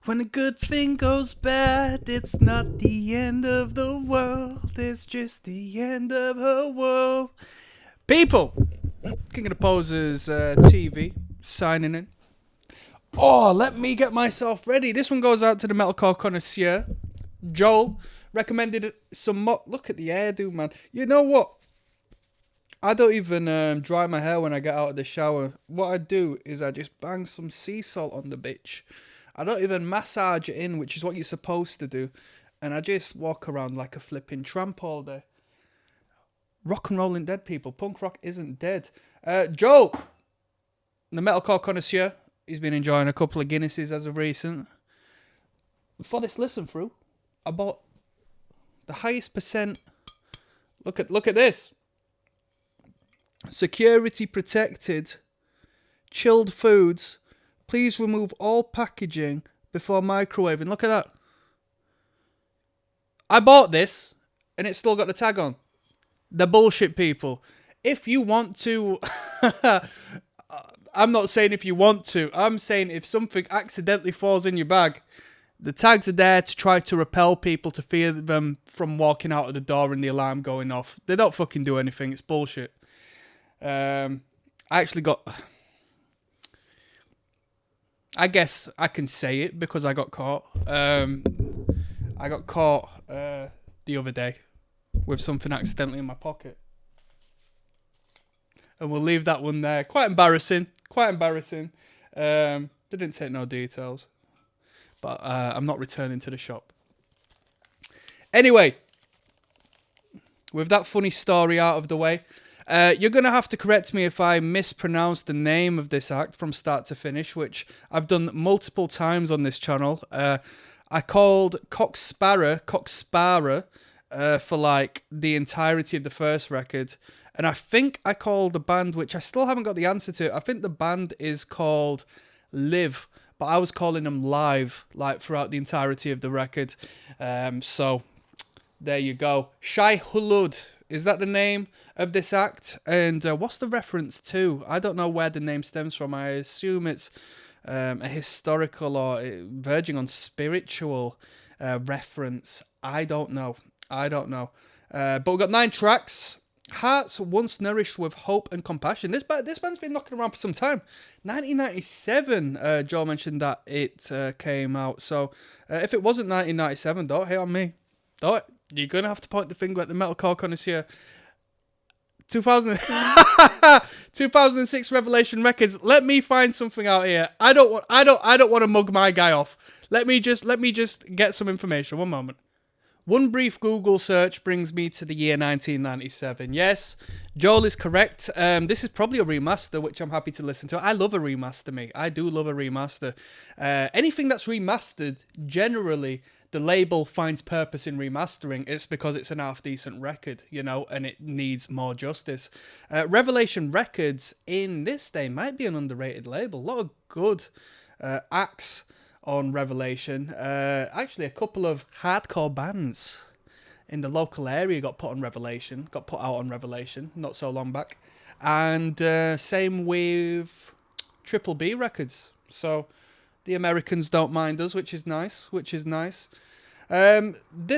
When a good thing goes bad, it's not the end of the world. It's just the end of her world. People, King of the Posers TV, signing in. Oh, let me get myself ready. This one goes out to the metalcore connoisseur. Joel recommended some more. Look at the hairdo, man. You know what? I don't even dry my hair when I get out of the shower. What I do is I just bang some sea salt on the bitch. I don't even massage it in, which is what you're supposed to do. And I just walk around like a flipping tramp all day. Rock and roll ain't dead, people. Punk rock isn't dead. Joel, the metalcore connoisseur, he's been enjoying a couple of Guinnesses as of recent. For this listen through, I bought the highest percent. Look at this. Security protected, chilled foods. Please remove all packaging before microwaving. Look at that. I bought this and it's still got the tag on. The bullshit, people. If you want to... I'm not saying if you want to. I'm saying if something accidentally falls in your bag, the tags are there to try to repel people, to fear them from walking out of the door and the alarm going off. They don't fucking do anything. It's bullshit. I actually got... I guess I can say it because I got caught. I got caught the other day with something accidentally in my pocket. And we'll leave that one there. Quite embarrassing. Didn't take no details. But I'm not returning to the shop. Anyway, with that funny story out of the way, you're going to have to correct me if I mispronounce the name of this act from start to finish, which I've done multiple times on this channel. I called Cocksparrer for like the entirety of the first record. And I think I called the band, which I still haven't got the answer to. I think the band is called Live, but I was calling them Live, like throughout the entirety of the record. So there you go. Shai Hulud, is that the name of this act? And what's the reference to? I don't know where the name stems from. I assume it's a historical or verging on spiritual reference. I don't know. But we've got 9 tracks. Hearts once nourished with hope and compassion. This band's been knocking around for some time. 1997, Joel mentioned that it came out. So if it wasn't 1997, don't hate on me. Don't. You're going to have to point the finger at the metalcore connoisseur. 2006 Revelation Records. Let me find something out here. I don't want to mug my guy off. Let me just get some information. One moment. One brief Google search brings me to the year 1997. Yes, Joel is correct. This is probably a remaster, which I'm happy to listen to. I love a remaster, mate. I do love a remaster. Anything that's remastered, generally, the label finds purpose in remastering. It's because it's an half-decent record, you know, and it needs more justice. Revelation Records, in this day, might be an underrated label. A lot of good acts on Revelation. Actually, a couple of hardcore bands in the local area got put out on Revelation not so long back. And same with Triple B Records. So the Americans don't mind us, which is nice. This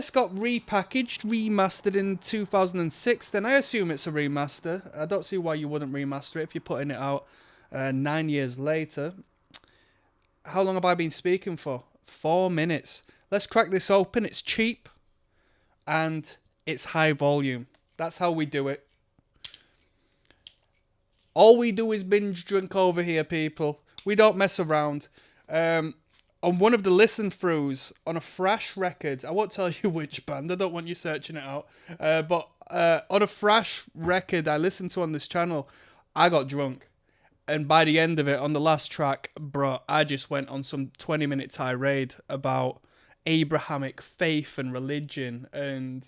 got remastered in 2006. Then I assume it's a remaster. I don't see why you wouldn't remaster it if you're putting it out 9 years later. How long have I been speaking for? 4 minutes. Let's crack this open. It's cheap and it's high volume. That's how we do it. All we do is binge drink over here, people. We don't mess around. On one of the listen-throughs, on a Thrash record, I won't tell you which band, I don't want you searching it out, but on a Thrash record I listened to on this channel, I got drunk. And by the end of it, on the last track, bro, I just went on some 20-minute tirade about Abrahamic faith and religion and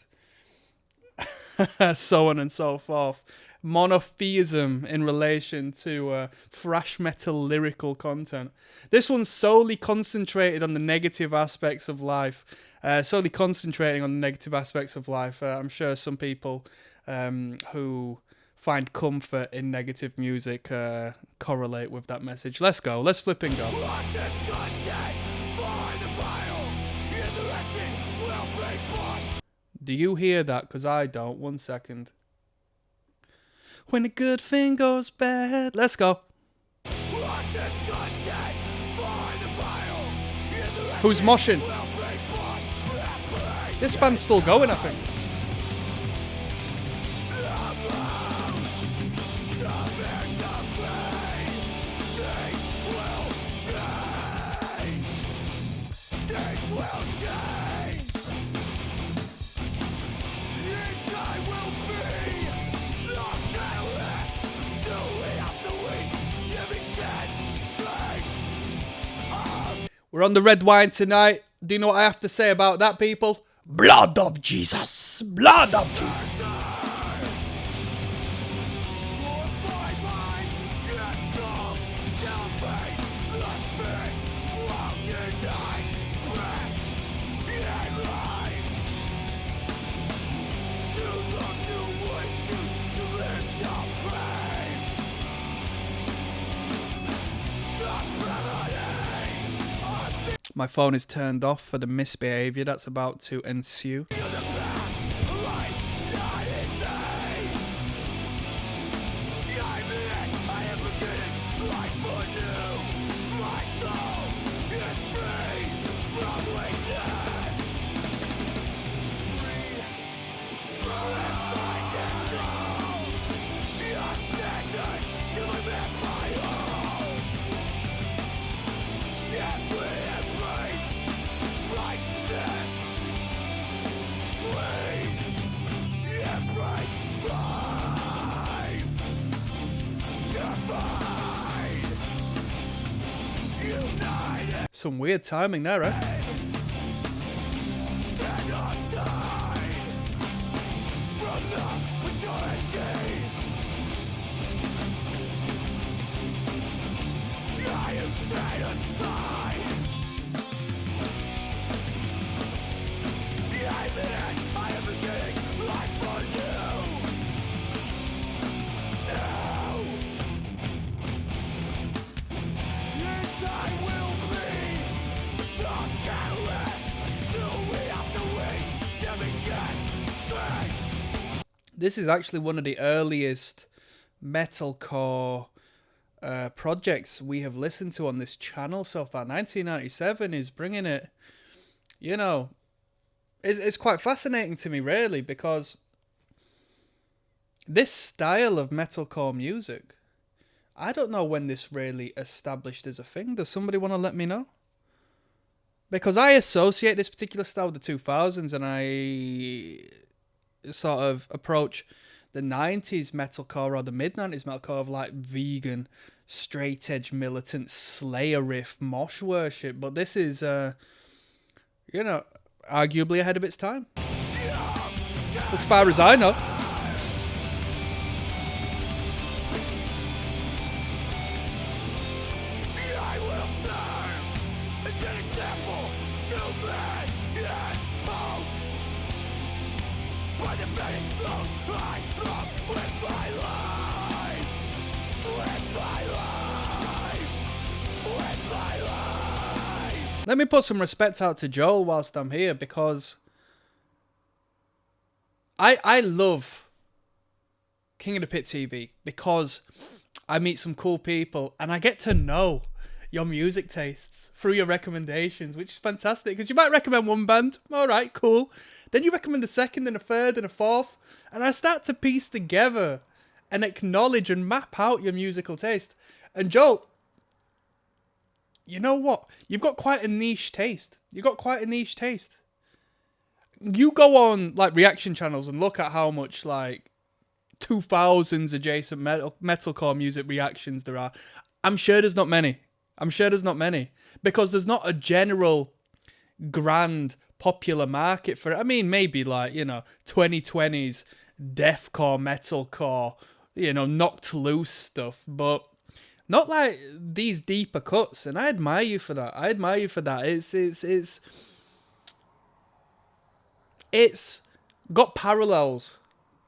so on and so forth. Monotheism in relation to thrash metal lyrical content. This one's solely concentrated on the negative aspects of life. I'm sure some people who find comfort in negative music correlate with that message. Let's go. Let's flip and go. Do you hear that? Because I don't. 1 second. When a good thing goes bad. Let's go. Who's moshing? This band's still going, I think. We're on the red wine tonight. Do you know what I have to say about that, people? Blood of Jesus. Blood of Jesus. My phone is turned off for the misbehaviour that's about to ensue. Some weird timing there, right? This is actually one of the earliest metalcore projects we have listened to on this channel so far. 1997 is bringing it, you know, it's quite fascinating to me, really, because this style of metalcore music, I don't know when this really established as a thing. Does somebody want to let me know? Because I associate this particular style with the 2000s, and I sort of approach the 90s metalcore or the mid-90s metalcore of like vegan, straight-edge, militant, Slayer riff, mosh worship. But this is, you know, arguably ahead of its time. As far as I know. Let me put some respect out to Joel whilst I'm here, because I love King of the Pit TV, because I meet some cool people and I get to know your music tastes through your recommendations, which is fantastic, because you might recommend one band, all right, cool. Then you recommend a second and a third and a fourth, and I start to piece together and acknowledge and map out your musical taste. And Joel, you know what? You've got quite a niche taste. You go on like reaction channels and look at how much like 2000s adjacent metalcore music reactions there are. I'm sure there's not many. Because there's not a general grand popular market for it. I mean, maybe like, you know, 2020s deathcore, metalcore, you know, knocked loose stuff, but not like these deeper cuts. And I admire you for that. It's got parallels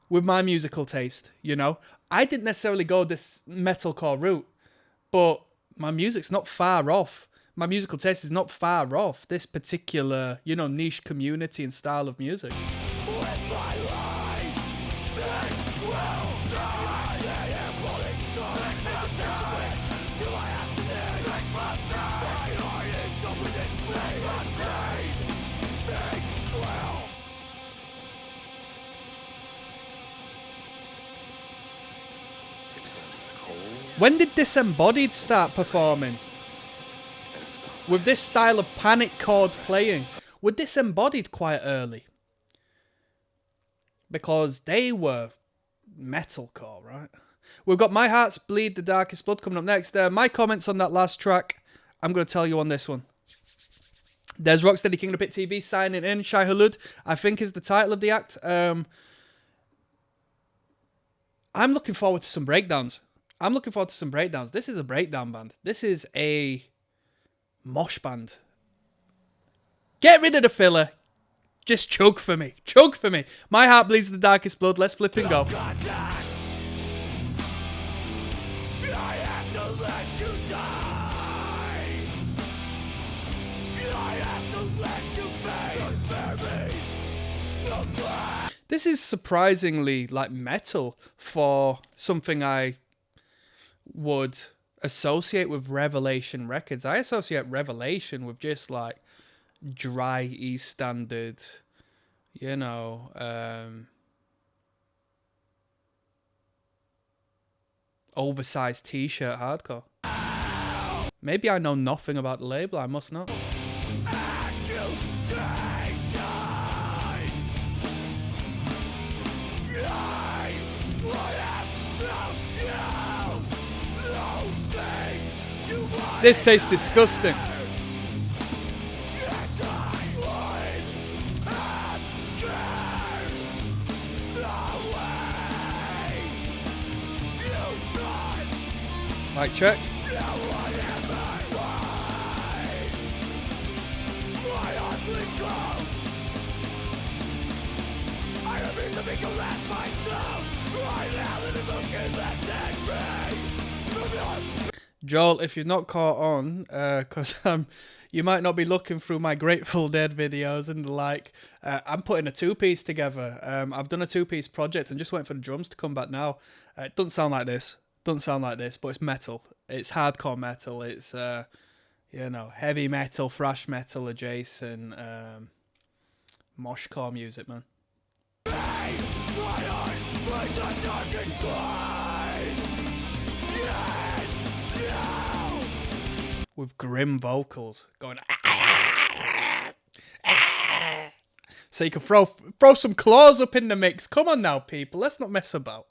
with my musical taste, you know. I didn't necessarily go this metalcore route, but my music's not far off my musical taste is not far off this particular, you know, niche community and style of music. When did Disembodied start performing? With this style of panic chord playing? Were Disembodied quite early? Because they were metalcore, right? We've got My Heart's Bleed, The Darkest Blood coming up next. My comments on that last track, I'm going to tell you on this one. There's Rocksteady King of the Pit TV signing in. Shai Hulud, I think, is the title of the act. I'm looking forward to some breakdowns. This is a breakdown band. This is a mosh band. Get rid of the filler. Just choke for me. Choke for me. My Heart Bleeds the Darkest Blood. Let's flip and go. This is surprisingly like metal for something I would associate with Revelation Records. I associate Revelation with just like dry E standard, you know, oversized t-shirt hardcore. Maybe I know nothing about the label, I must not. This tastes disgusting. Mic check. Joel, if you've not caught on, because you might not be looking through my Grateful Dead videos and the like, I'm putting a two-piece together. I've done a two-piece project and just waiting for the drums to come back now. It doesn't sound like this. But it's metal. It's hardcore metal. It's, you know, heavy metal, thrash metal adjacent, moshcore music, man. With grim vocals going. So you can throw some claws up in the mix. Come on now, people. Let's not mess about.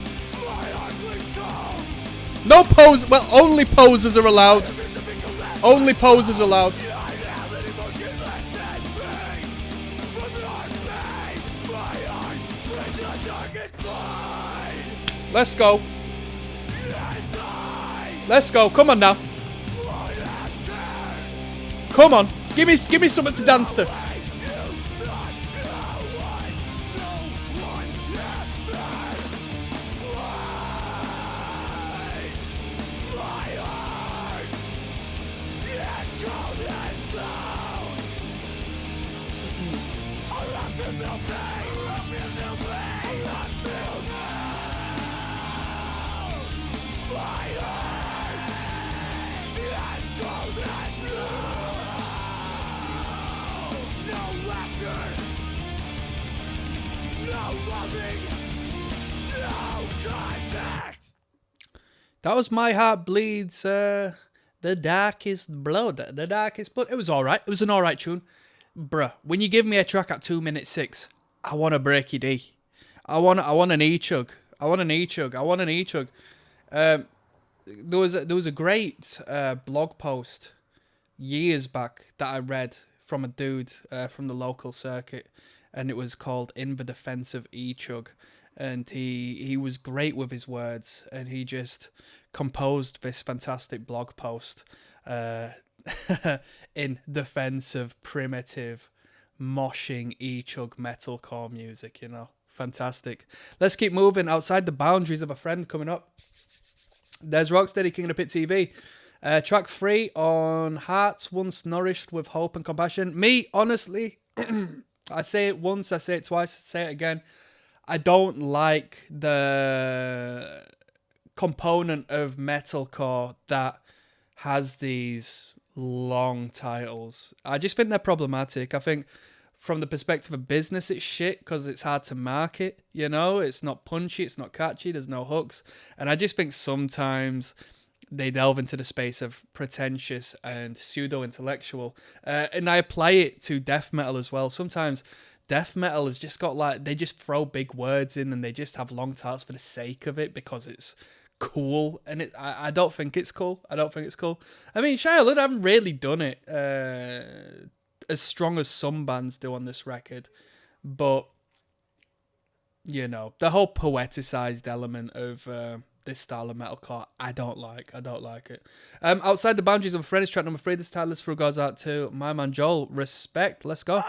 No pose. Well, only poses are allowed. Only poses allowed. Let's go. Let's go. Come on now. Come on. Give me something to dance to. That was My Heart Bleeds, The Darkest Blood. The Darkest Blood. It was alright. It was an alright tune. Bruh, when you give me a track at 2 minutes 6, I want a breaky D. I want an E-chug. I want an E-chug. There was a great blog post years back that I read from a dude from the local circuit, and it was called In the Defense of E-chug. And he was great with his words, and he just composed this fantastic blog post in defense of primitive, moshing E-chug metalcore music, you know. Fantastic. Let's keep moving outside the boundaries of a friend coming up. There's Rocksteady King of the Pit TV. Track 3 on Hearts Once Nourished with Hope and Compassion. Me, honestly, I say it once, I say it twice, I say it again. I don't like the component of metalcore that has these long titles. I just think they're problematic. I think from the perspective of business, it's shit because it's hard to market, you know? It's not punchy, it's not catchy, there's no hooks. And I just think sometimes they delve into the space of pretentious and pseudo-intellectual. And I apply it to death metal as well. Sometimes death metal has just got like, they just throw big words in and they just have long titles for the sake of it because it's cool. And I don't think it's cool. I don't think it's cool. I mean, Shai Hulud haven't really done it as strong as some bands do on this record. But, you know, the whole poeticized element of this style of metalcore, I don't like it. Outside the Boundaries of a Friend is track number 3. This title is through goes out to my man Joel. Respect. Let's go.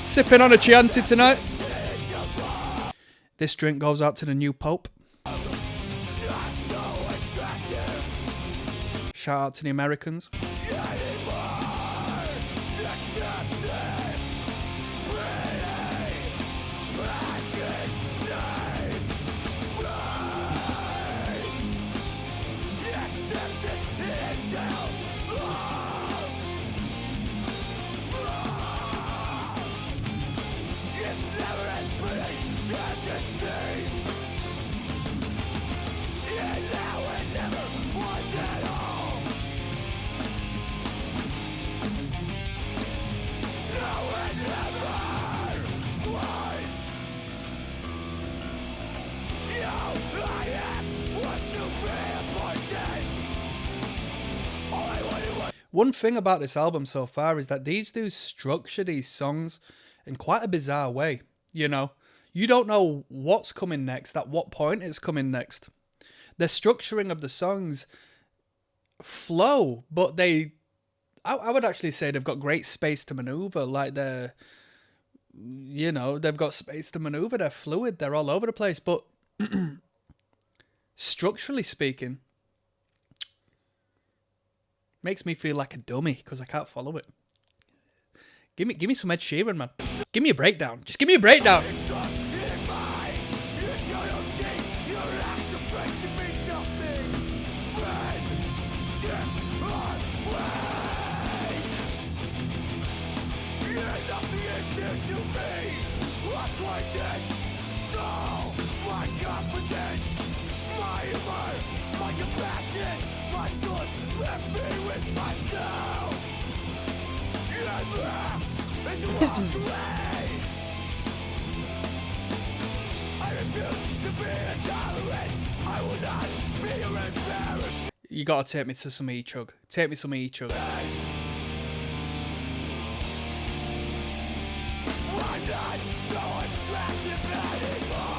Sipping on a Chianti tonight. This drink goes out to the new Pope. Shout out to the Americans. One thing about this album so far is that these dudes structure these songs in quite a bizarre way. You know, you don't know what's coming next, at what point it's coming next. The structuring of the songs flow, but I would actually say they've got great space to maneuver. Like they've got space to maneuver. They're fluid. They're all over the place. But structurally speaking, makes me feel like a dummy because I can't follow it. Give me some Ed Sheeran, man. Give me a breakdown. Just give me a breakdown. You gotta take me to some E-Chug. Take me some E-Chug. I'm not so attractive anymore.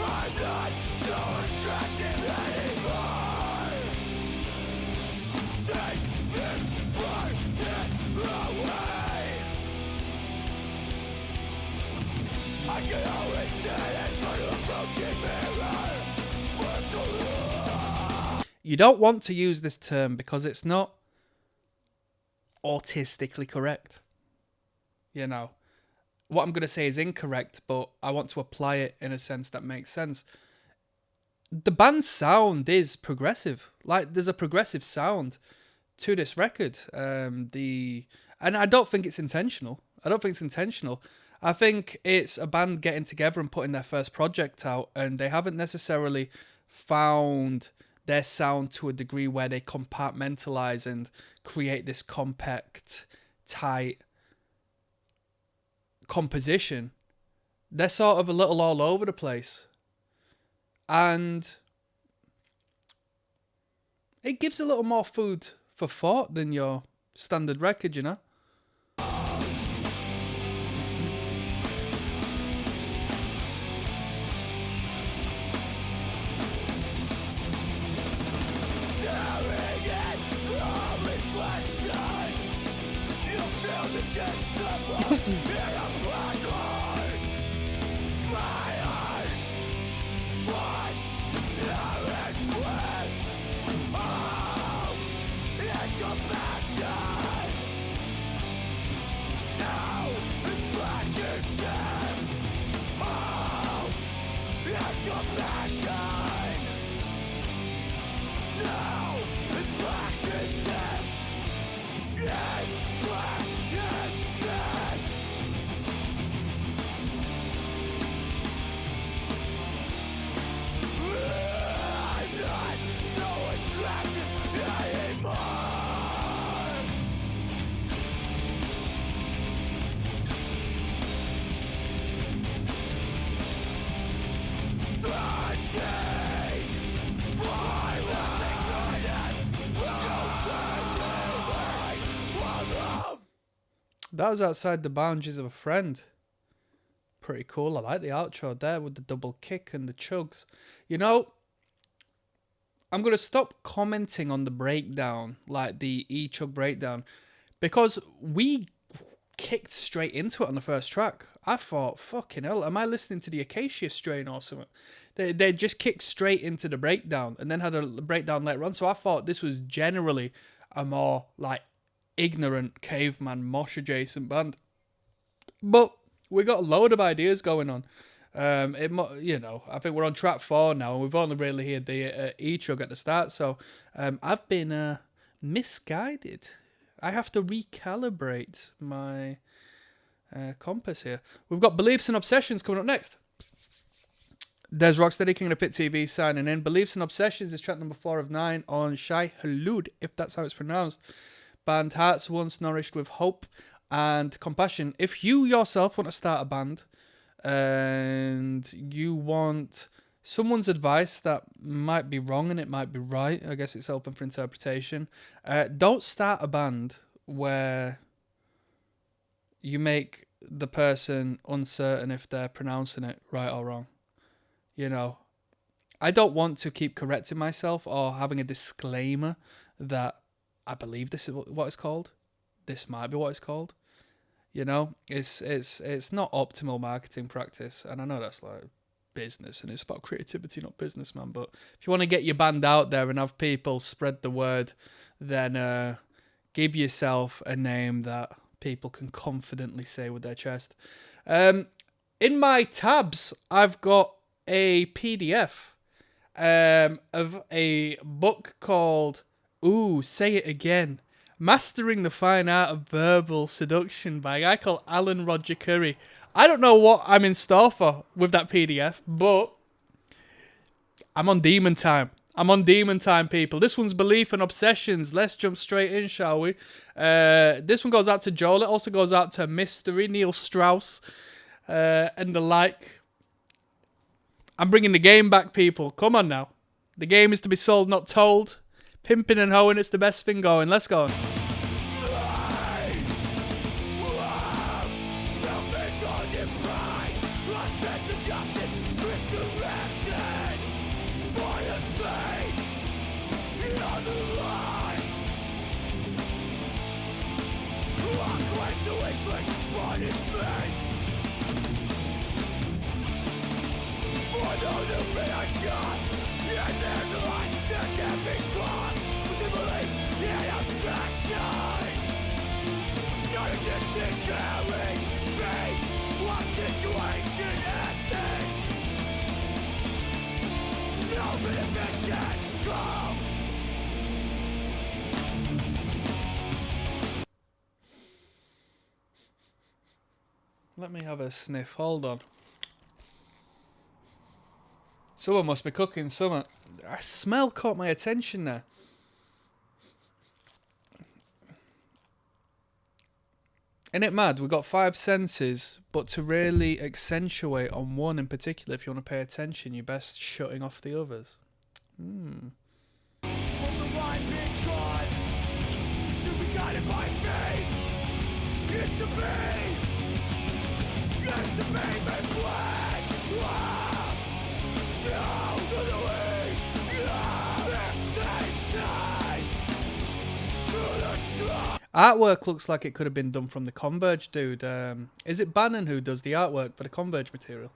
I'm not so attractive anymore. Take this burden away. I can always stand in front of a broken mirror for so long. You don't want to use this term because it's not autistically correct. You know, what I'm going to say is incorrect, but I want to apply it in a sense that makes sense. The band's sound is progressive. Like, there's a progressive sound to this record. And I don't think it's intentional. I think it's a band getting together and putting their first project out, and they haven't necessarily found their sound to a degree where they compartmentalize and create this compact, tight composition. They're sort of a little all over the place. And it gives a little more food for thought than your standard record, you know? that was Outside the Boundaries of a Friend. Pretty cool. I like the outro there with the double kick and the chugs. You know, I'm going to stop commenting on the breakdown, like the E-chug breakdown, because we kicked straight into it on the first track. I thought, fucking hell, am I listening to the Acacia Strain or something? They just kicked straight into the breakdown and then had a breakdown later on. So I thought this was generally a more like ignorant caveman mosh adjacent band. But we got a load of ideas going on. I think we're on track 4 now, and we've only really heard the E-chug at the start. So I've been misguided. I have to recalibrate my compass here. We've got Beliefs and Obsessions coming up next. There's ROCKSTEADY, King of the Pit TV signing in. Beliefs and Obsessions is track number 4 of 9 on Shai Hulud, if that's how it's pronounced. Band Hearts Once Nourished with Hope and Compassion. If you yourself want to start a band and you want someone's advice that might be wrong and it might be right, I guess it's open for interpretation, don't start a band where you make the person uncertain if they're pronouncing it right or wrong. You know, I don't want to keep correcting myself or having a disclaimer that I believe this is what it's called. This might be what it's called. You know, it's not optimal marketing practice. And I know that's like business and it's about creativity, not business, man. But if you want to get your band out there and have people spread the word, then give yourself a name that people can confidently say with their chest. In my tabs, I've got a PDF of a book called Say It Again, Mastering the Fine Art of Verbal Seduction by a guy called Alan Roger Curry. I don't know what I'm in store for with that PDF, but I'm on demon time. I'm on demon time, people. This one's Belief and Obsessions. Let's jump straight in, shall we? This one goes out to Joel. It also goes out to Mystery, Neil Strauss, and the like. I'm bringing the game back, people. Come on now. The game is to be sold, not told. Pimping and hoeing, it's the best thing going. Let's go. Let me have a sniff. Hold on. Someone must be cooking something. A smell caught my attention there. Isn't it mad? We've got 5 senses, but to really accentuate on one in particular, if you want to pay attention, you're best shutting off the others. From the line being trod, to be guided by faith, is to be, is to be made flat. Down to the weak, artwork looks like it could have been done from the Converge dude. Is it Bannon who does the artwork for the Converge material?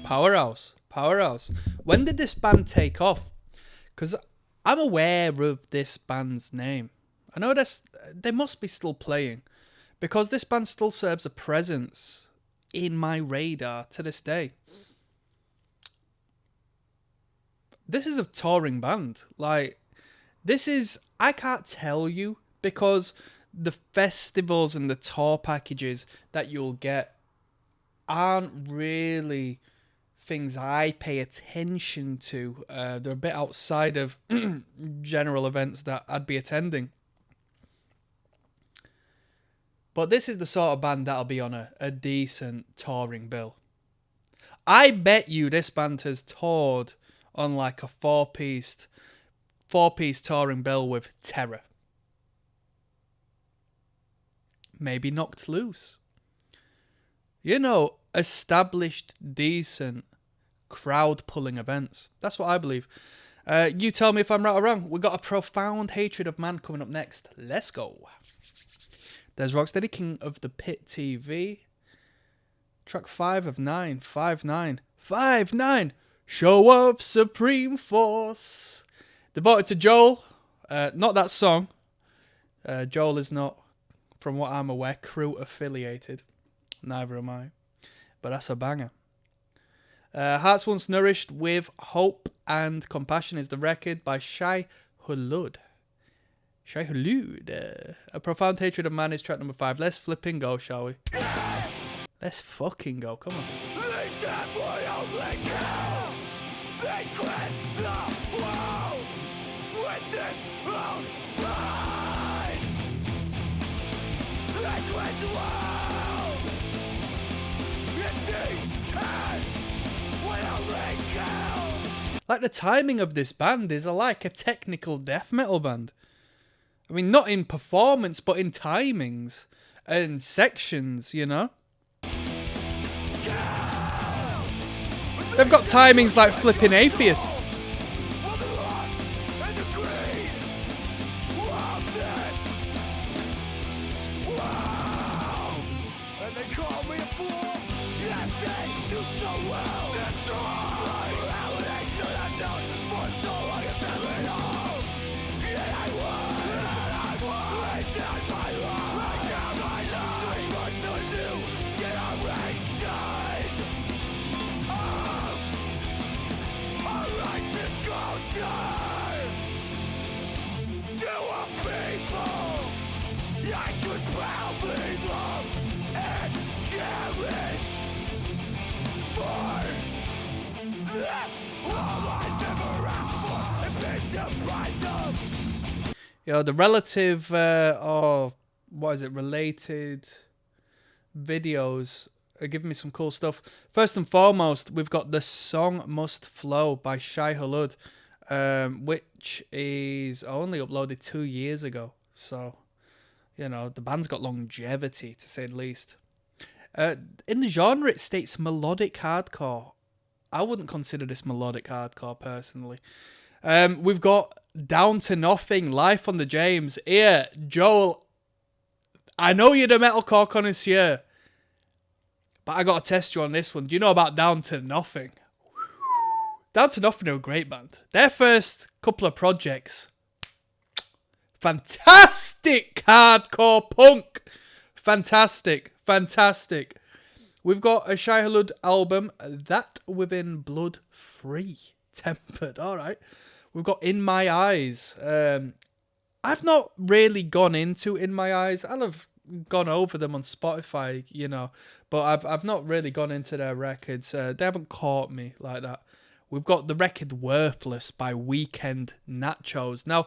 Powerhouse. Powerhouse. When did this band take off? Because I'm aware of this band's name. I know they must be still playing, because this band still serves a presence in my radar to this day. This is a touring band. Like, I can't tell you, because the festivals and the tour packages that you'll get aren't really things I pay attention to. They're a bit outside of general events that I'd be attending. But this is the sort of band that'll be on a decent touring bill. I bet you this band has toured on like a four-piece touring bill with Terror. Maybe Knocked Loose. You know, established, decent, crowd-pulling events. That's what I believe. You tell me if I'm right or wrong. We've got a Profound Hatred of Man coming up next. Let's go. There's Rocksteady, King of the Pit TV. Track 5 of 9. 5-9. 5-9. Show of Supreme Force. Devoted to Joel. Not that song. Joel is not, from what I'm aware, crew affiliated. Neither am I. But that's a banger. Hearts Once Nourished with Hope and Compassion is the record by Shai Hulud. Shai Hulud. A Profound Hatred of Man is track number 5. Let's flipping go, shall we? Let's fucking go. Come on. They said we only kill. They cleanse the world with its own blood. They cleanse the world in these hands. We only kill. Like, the timing of this band is like a technical death metal band. I mean, not in performance, but in timings and sections, you know? They've got timings like flipping Atheist. You know, the relative, related videos are giving me some cool stuff. First and foremost, we've got The Song Must Flow by Shai Hulud, which is only uploaded 2 years ago. So, you know, the band's got longevity, to say the least. In the genre, it states melodic hardcore. I wouldn't consider this melodic hardcore, personally. We've got Down to Nothing, Life on the James. Here, Joel, I know you're the metalcore connoisseur, but I got to test you on this one. Do you know about Down to Nothing? Down to Nothing are a great band. Their first couple of projects, fantastic hardcore punk. Fantastic. We've got a Shai Hulud album, That Within Blood Free. Tempered, alright. We've got In My Eyes. I've not really gone into In My Eyes. I'll have gone over them on Spotify, you know, but I've not really gone into their records. They haven't caught me like that. we've got the record Worthless by Weekend Nachos. Now,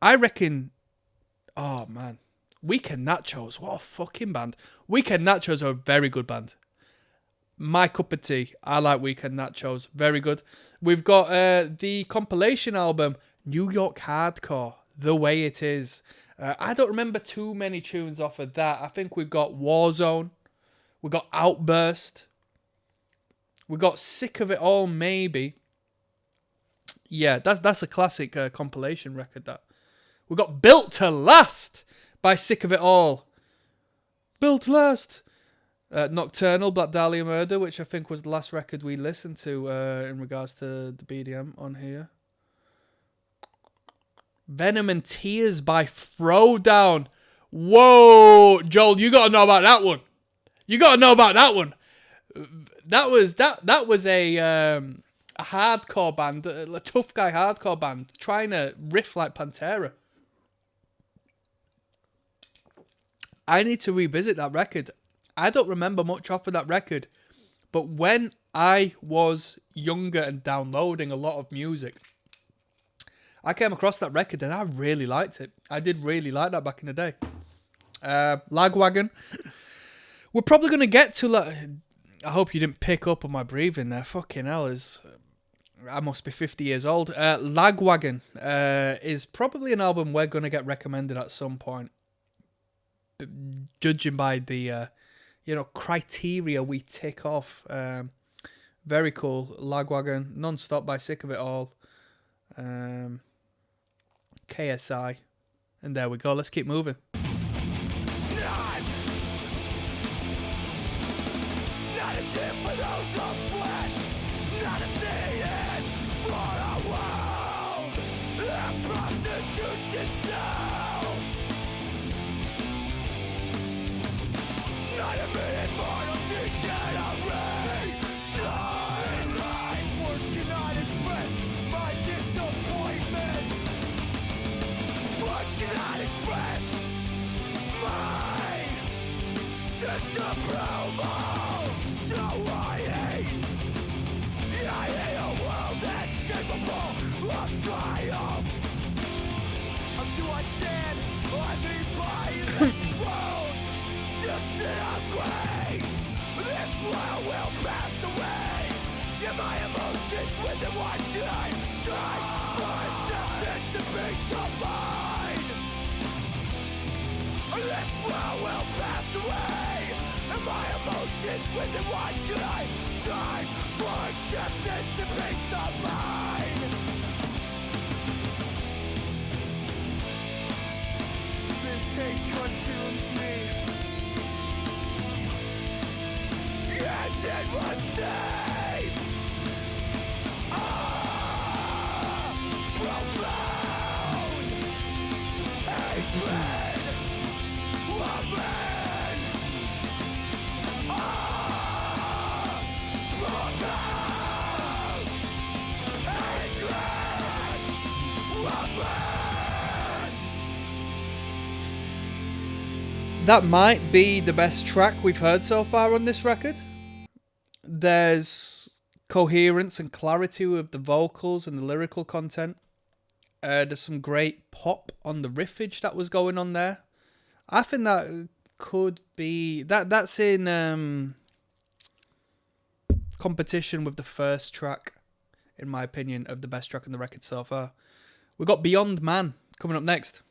I reckon, oh man, Weekend Nachos, what a fucking band. Weekend Nachos are a very good band. My cup of tea. I like Weekend Nachos. Very good. We've got the compilation album, New York Hardcore, The Way It Is. I don't remember too many tunes off of that. I think we've got Warzone. We've got Outburst. We got Sick of It All, maybe. Yeah, that's a classic compilation record, that. We got Built to Last by Sick of It All. Built to Last. Nocturnal, Black Dahlia Murder, which I think was the last record we listened to in regards to the BDM on here. Venom and Tears by Throwdown. Whoa, Joel, you got to know about that one. You got to know about that one. That was a hardcore band, a tough guy hardcore band, trying to riff like Pantera. I need to revisit that record. I don't remember much off of that record, but when I was younger and downloading a lot of music, I came across that record and I really liked it. I did really like that back in the day. Lagwagon. We're probably going to get to... I hope you didn't pick up on my breathing there. Fucking hell, I must be 50 years old. Lagwagon is probably an album we're going to get recommended at some point. Judging by the... criteria we tick off. Very cool. Lagwagon, Non-Stop by Sick of It All. KSI. And there we go. Let's keep moving. Not a tip for those of flesh. Not a stand for a world that prostitutes itself. Not a minute mortal degeneration. Words cannot express my disappointment. Words cannot express my disapproval. So I hate a world that's capable of triumph. Do I stand or be by this world? Disintegrate. This world will pass away. Yeah, my emotions with it. Why should I strive for acceptance and peace of mind? This world will pass away. And my emotions with it. Why should I strive for acceptance and peace of mind? This hate consumes me. And it runs deep. Profound hatred of men. Profound hatred of men. That might be the best track we've heard so far on this record. There's coherence and clarity with the vocals and the lyrical content. There's some great pop on the riffage that was going on there. I think that could be... That's in competition with the first track, in my opinion, of the best track on the record so far. We've got Beyond Man coming up next.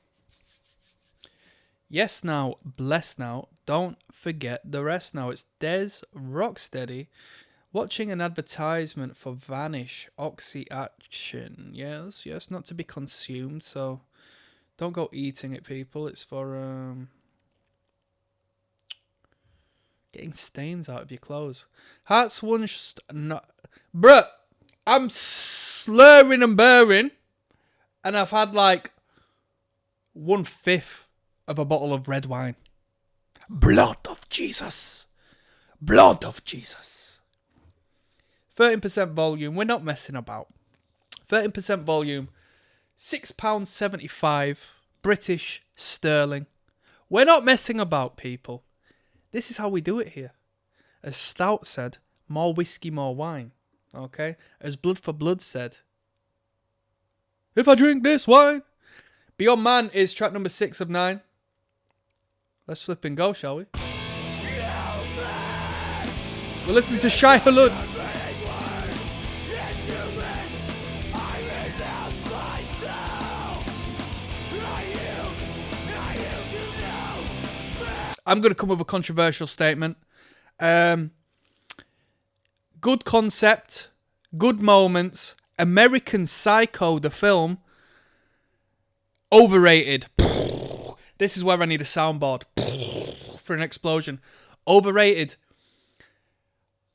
Yes Now, Bless Now, don't forget the rest now. It's Des Rocksteady watching an advertisement for Vanish Oxy Action. Yes, not to be consumed, so don't go eating it, people. It's for getting stains out of your clothes. Hearts once not... Bruh, I'm slurring and burring, and I've had like 1/5 of a bottle of red wine. Blood of Jesus. Blood of Jesus. 13% volume. We're not messing about. 13% volume. £6.75. British sterling. We're not messing about, people. This is how we do it here. As Stout said, more whiskey, more wine. Okay? As Blood for Blood said, if I drink this wine. Beyond Man is track number 6 of 9. Let's flip and go, shall we? We're listening to Shai Hulud. I'm going to come with a controversial statement. Good concept, good moments. American Psycho, the film, overrated. This is where I need a soundboard for an explosion. Overrated.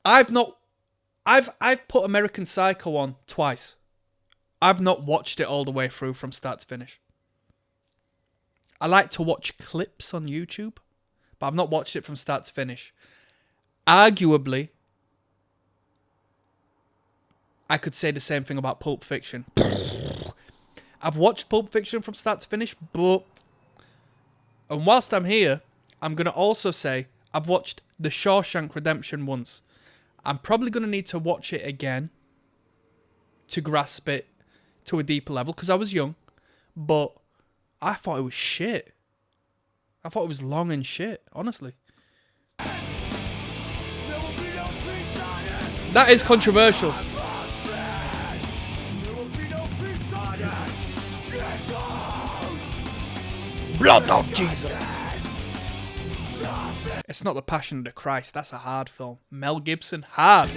I've put American Psycho on twice. I've not watched it all the way through from start to finish. I like to watch clips on YouTube, but I've not watched it from start to finish. Arguably, I could say the same thing about Pulp Fiction. I've watched Pulp Fiction from start to finish, but... And whilst I'm here, I'm going to also say I've watched The Shawshank Redemption once. I'm probably going to need to watch it again to grasp it to a deeper level, because I was young, but I thought it was shit. I thought it was long and shit, honestly. That is controversial. Blood of Jesus. It's not The Passion of the Christ. That's a hard film. Mel Gibson, hard.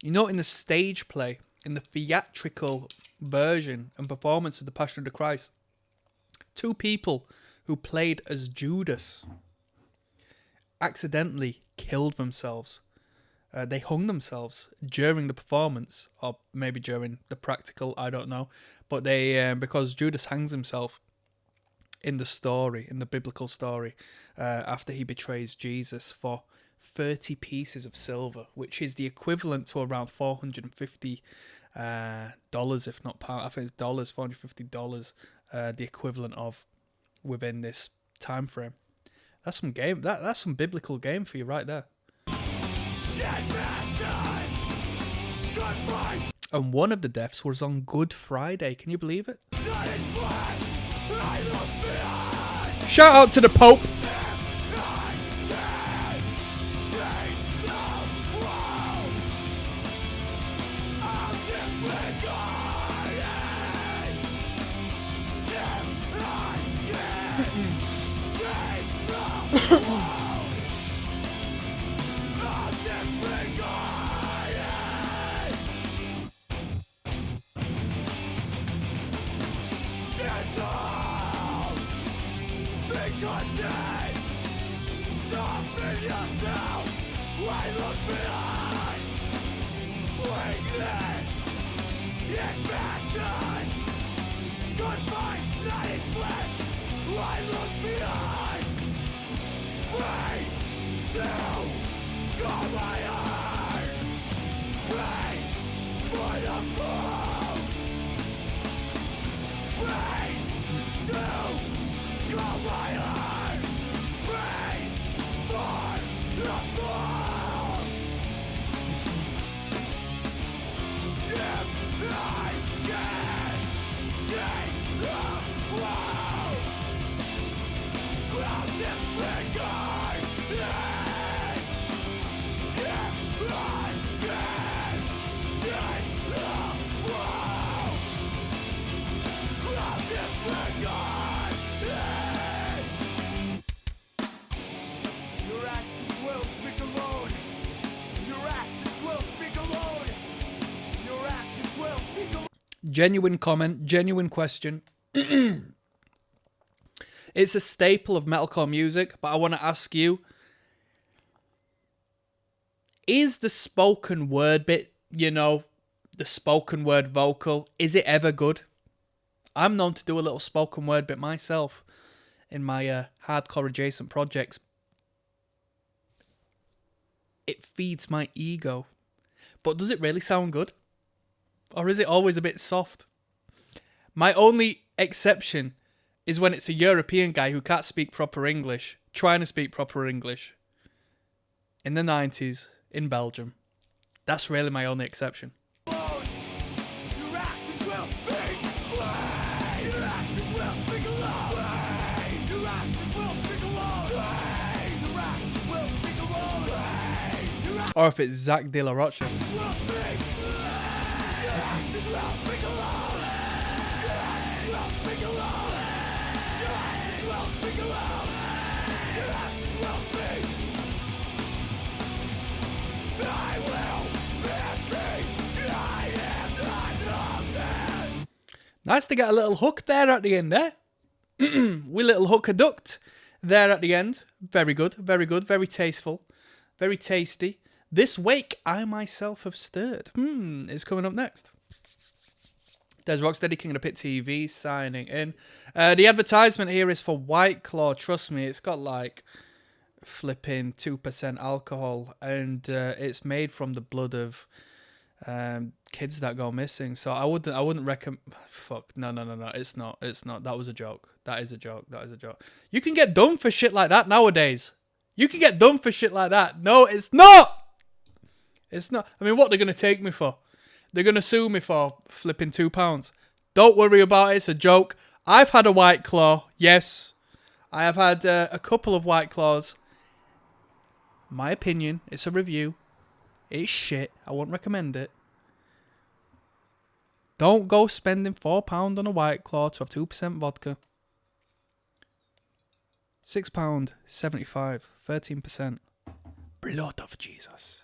You know, in the stage play, in the theatrical version and performance of The Passion of the Christ, 2 people who played as Judas accidentally killed themselves. They hung themselves during the performance, or maybe during the practical, I don't know. But they, because Judas hangs himself in the story, in the biblical story, after he betrays Jesus for 30 pieces of silver, which is the equivalent to around $450, if not pounds. I think it's dollars, $450, the equivalent of within this time frame. That's some game. That's some biblical game for you right there. And one of the deaths was on Good Friday. Can you believe it? Shout out to the Pope. Genuine comment, genuine question. It's a staple of metalcore music, but I want to ask you, is the spoken word bit, you know, the spoken word vocal, is it ever good? I'm known to do a little spoken word bit myself in my hardcore adjacent projects. It feeds my ego. But does it really sound good? Or is it always a bit soft? My only exception is when it's a European guy who can't speak proper English, trying to speak proper English. in the 90s in Belgium. That's really my only exception. Your actions will speak. Your actions will speak alone. Your actions will speak alone. Your actions will speak alone. Your actions Or if it's Zach De La Rocha. will speak. Your actions will speak alone. Your actions will speak alone. Your actions will speak alone. Your actions will speak. I will be at peace. I am not a man. Nice to get a little hook there at the end, eh? We little hook-a-ducked there at the end. Very good, very good, very tasteful, very tasty. This Wake I Myself Have Stirred is coming up next. There's Rocksteady, King of the Pit TV signing in. The advertisement here is for White Claw. Trust me, it's got like flipping 2% alcohol, and it's made from the blood of kids that go missing. So I wouldn't recommend. Fuck, no. It's not. That was a joke. That is a joke. You can get done for shit like that nowadays. You can get done for shit like that. No, it's not. It's not. I mean, what they're gonna take me for? They're gonna sue me for flipping £2. Don't worry about it. It's a joke. I've had a White Claw. Yes, I have had a couple of White Claws. My opinion. It's a review. It's shit. I wouldn't recommend it. Don't go spending £4 on a White Claw to have 2% vodka. £6.75, 13%. Blood of Jesus.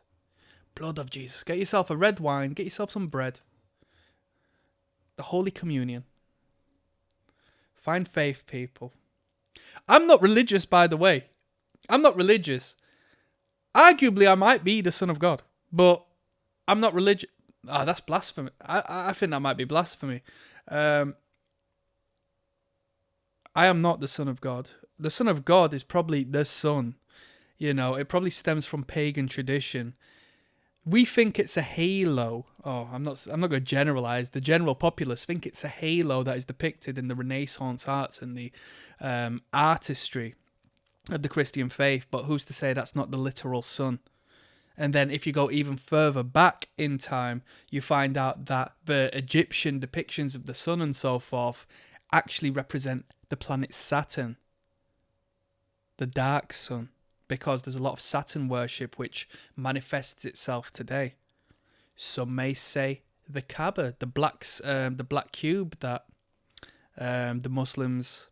Blood of Jesus. Get yourself a red wine. Get yourself some bread. The Holy Communion. Find faith, people. I'm not religious, by the way. I'm not religious. Arguably, I might be the Son of God, but I'm not religious. Ah, that's blasphemy. I think that might be blasphemy. I am not the Son of God. The Son of God is probably the Son. You know, it probably stems from pagan tradition. We think it's a halo. Oh, I'm not going to generalize. The general populace think it's a halo that is depicted in the Renaissance arts and the artistry of the Christian faith. But who's to say that's not the literal sun? And then if you go even further back in time, you find out that the Egyptian depictions of the sun and so forth actually represent the planet Saturn, the dark sun, because there's a lot of Saturn worship which manifests itself today. Some may say the Kaaba, the black cube that the Muslims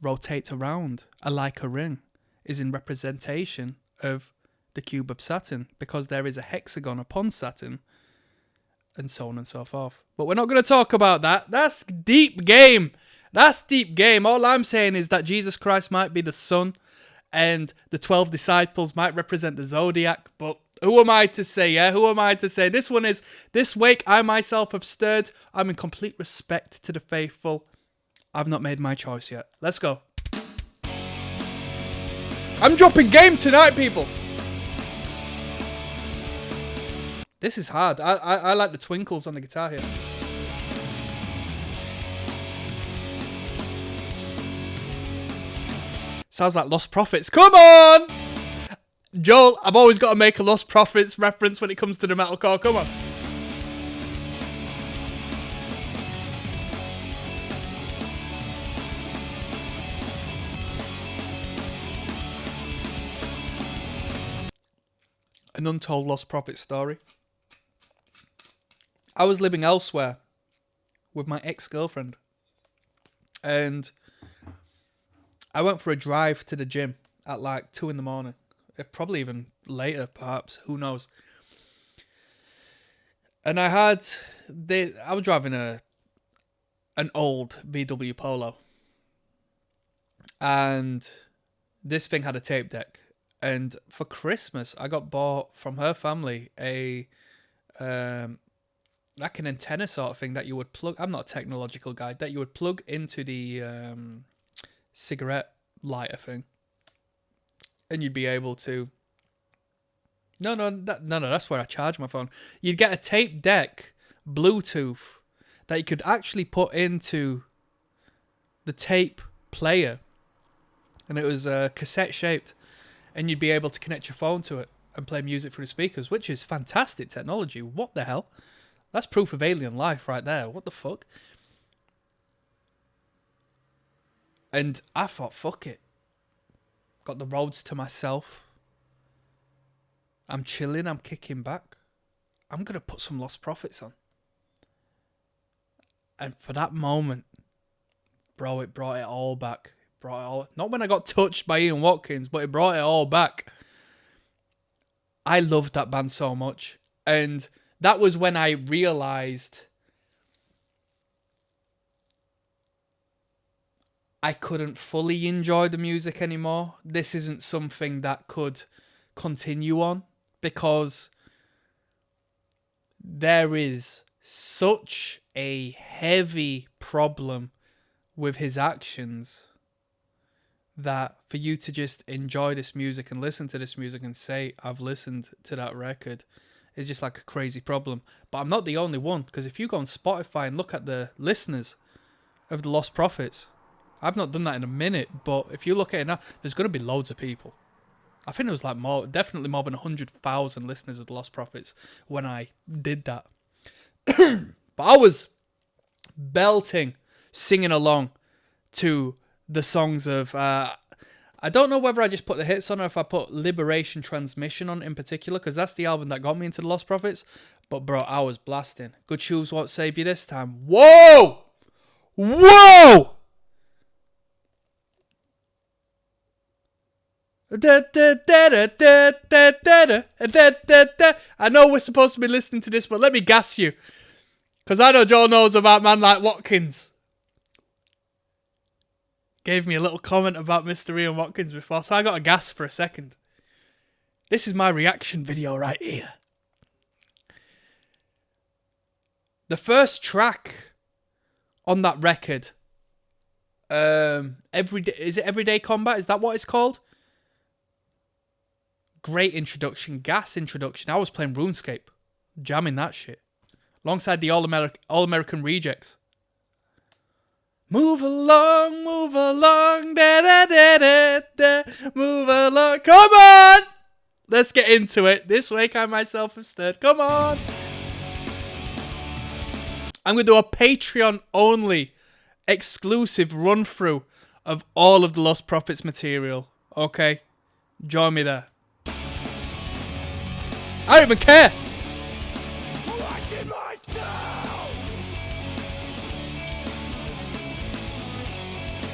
rotate around, like a ring, is in representation of the cube of Saturn, because there is a hexagon upon Saturn, and so on and so forth. But we're not going to talk about that. That's deep game. That's deep game. All I'm saying is that Jesus Christ might be the sun, and the 12 disciples might represent the zodiac. But who am I to say? Yeah, who am I to say? This one is This Wake I Myself Have Stirred. I'm in complete respect to the faithful. I've not made my choice yet. Let's go. I'm dropping game tonight, people. This is hard. I like the twinkles on the guitar here. Sounds like Lost Prophets. Come on! Joel, I've always got to make a Lost Prophets reference when it comes to the metalcore. Come on. An untold Lost Prophets story. I was living elsewhere with my ex-girlfriend, and I went for a drive to the gym at like 2 a.m. Probably even later, perhaps. Who knows? And I was driving an old VW Polo, and this thing had a tape deck. And for Christmas, I got bought from her family a like an antenna sort of thing that you would plug. I'm not a technological guy. That you would plug into the cigarette lighter thing, and you'd be able to. No, that's where I charge my phone. You'd get a tape deck Bluetooth that you could actually put into the tape player, and it was cassette shaped. and you'd be able to connect your phone to it and play music through the speakers, which is fantastic technology. What the hell? That's proof of alien life right there. What the fuck? And I thought, fuck it. Got the roads to myself. I'm chilling. I'm kicking back. I'm going to put some Lost Prophets on. And for that moment, bro, it brought it all back. Not when I got touched by Ian Watkins, but it brought it all back. I loved that band so much. And that was when I realised I couldn't fully enjoy the music anymore. This isn't something that could continue on, because there is such a heavy problem with his actions that for you to just enjoy this music and listen to this music and say, I've listened to that record, is just like a crazy problem. But I'm not the only one, because if you go on Spotify and look at the listeners of the Lost Prophets, I've not done that in a minute, but if you look at it now, there's going to be loads of people. I think it was like definitely more than 100,000 listeners of the Lost Prophets when I did that. But I was belting, singing along to the songs of, I don't know whether I just put the hits on or if I put Liberation Transmission on in particular, because that's the album that got me into the Lost Prophets. But bro, I was blasting. Good Shoes Won't Save You This Time. Whoa! Whoa! I know we're supposed to be listening to this, but let me gas you, because I know Joel knows about man like Watkins. Gave me a little comment about Mr. Ian Watkins before, so I got a gas for a second. This is my reaction video right here. The first track on that record, Everyday Combat? Is that what it's called? Great introduction, gas introduction. I was playing RuneScape, jamming that shit, alongside the All-American Rejects. Move along, da da da da da. Move along, come on! Let's get into it. This wake I myself have stirred. Come on! I'm going to do a Patreon-only exclusive run-through of all of the Lost Prophets material. Okay? Join me there. I don't even care!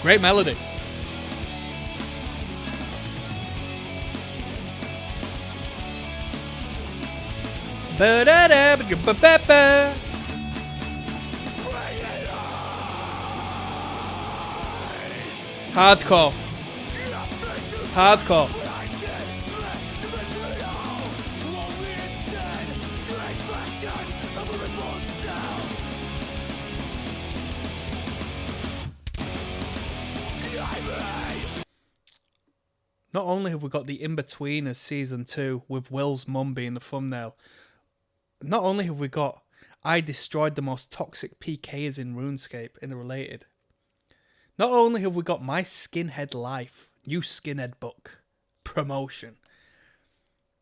Great melody. Hardcore. Hardcore. Not only have we got the In-Betweeners Season 2 with Will's mum being the thumbnail, not only have we got I destroyed the most toxic PKers in RuneScape in the related, not only have we got my Skinhead Life, new Skinhead book, promotion,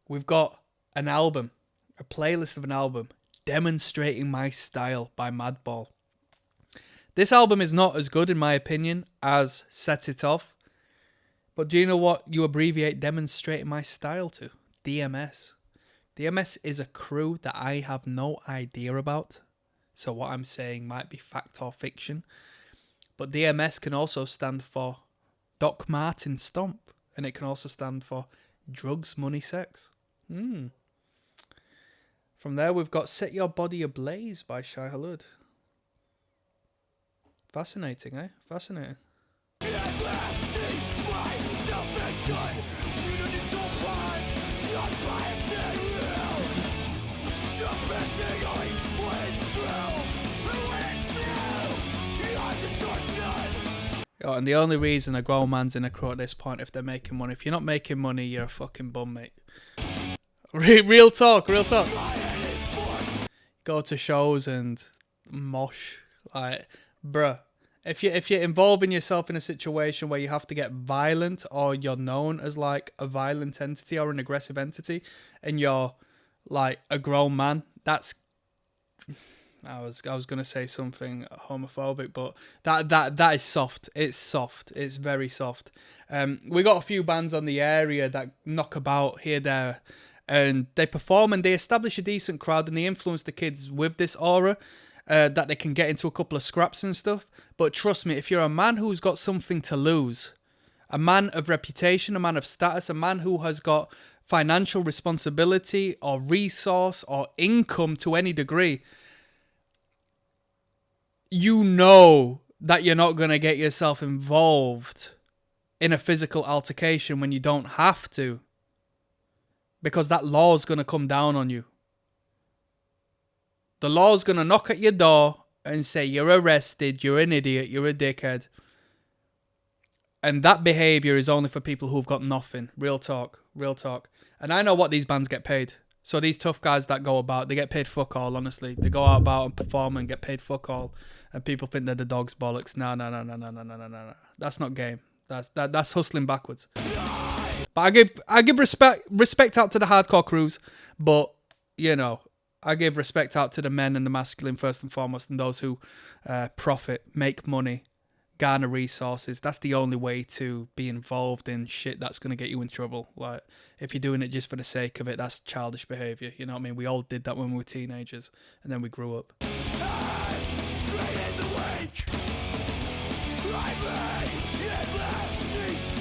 we've got an album, a playlist of an album, Demonstrating My Style by Madball. This album is not as good in my opinion as Set It Off. But do you know what you abbreviate Demonstrating My Style to? DMS. DMS is a crew that I have no idea about. So what I'm saying might be fact or fiction. But DMS can also stand for Doc Martin Stomp. And it can also stand for Drugs, Money, Sex. From there we've got Set Your Body Ablaze by Shai Hulud. Fascinating, eh? Fascinating. Oh, and the only reason a grown man's in a crew at this point if they're making money. If you're not making money, you're a fucking bum, mate. Real talk, real talk. Go to shows and mosh. Like, bruh. If you're involving yourself in a situation where you have to get violent, or you're known as like a violent entity or an aggressive entity, and you're like a grown man, that's I was gonna say something homophobic, but that is soft. It's soft. It's very soft. We got a few bands on the area that knock about here, there, and they perform and they establish a decent crowd and they influence the kids with this aura that they can get into a couple of scraps and stuff. But trust me, if you're a man who's got something to lose, a man of reputation, a man of status, a man who has got financial responsibility or resource or income to any degree, you know that you're not going to get yourself involved in a physical altercation when you don't have to, because that law's going to come down on you. The law's going to knock at your door and say you're arrested, you're an idiot, you're a dickhead. And that behaviour is only for people who've got nothing. Real talk, real talk. And I know what these bands get paid. So these tough guys that go about, they get paid fuck all, honestly. They go out about and perform and get paid fuck all. And people think they're the dog's bollocks. No. That's not game. That's hustling backwards. But I give respect out to the hardcore crews. But, you know, I give respect out to the men and the masculine first and foremost, and those who profit, make money, garner resources. That's the only way to be involved in shit that's going to get you in trouble. Like, if you're doing it just for the sake of it, that's childish behaviour. You know what I mean? We all did that when we were teenagers, and then we grew up.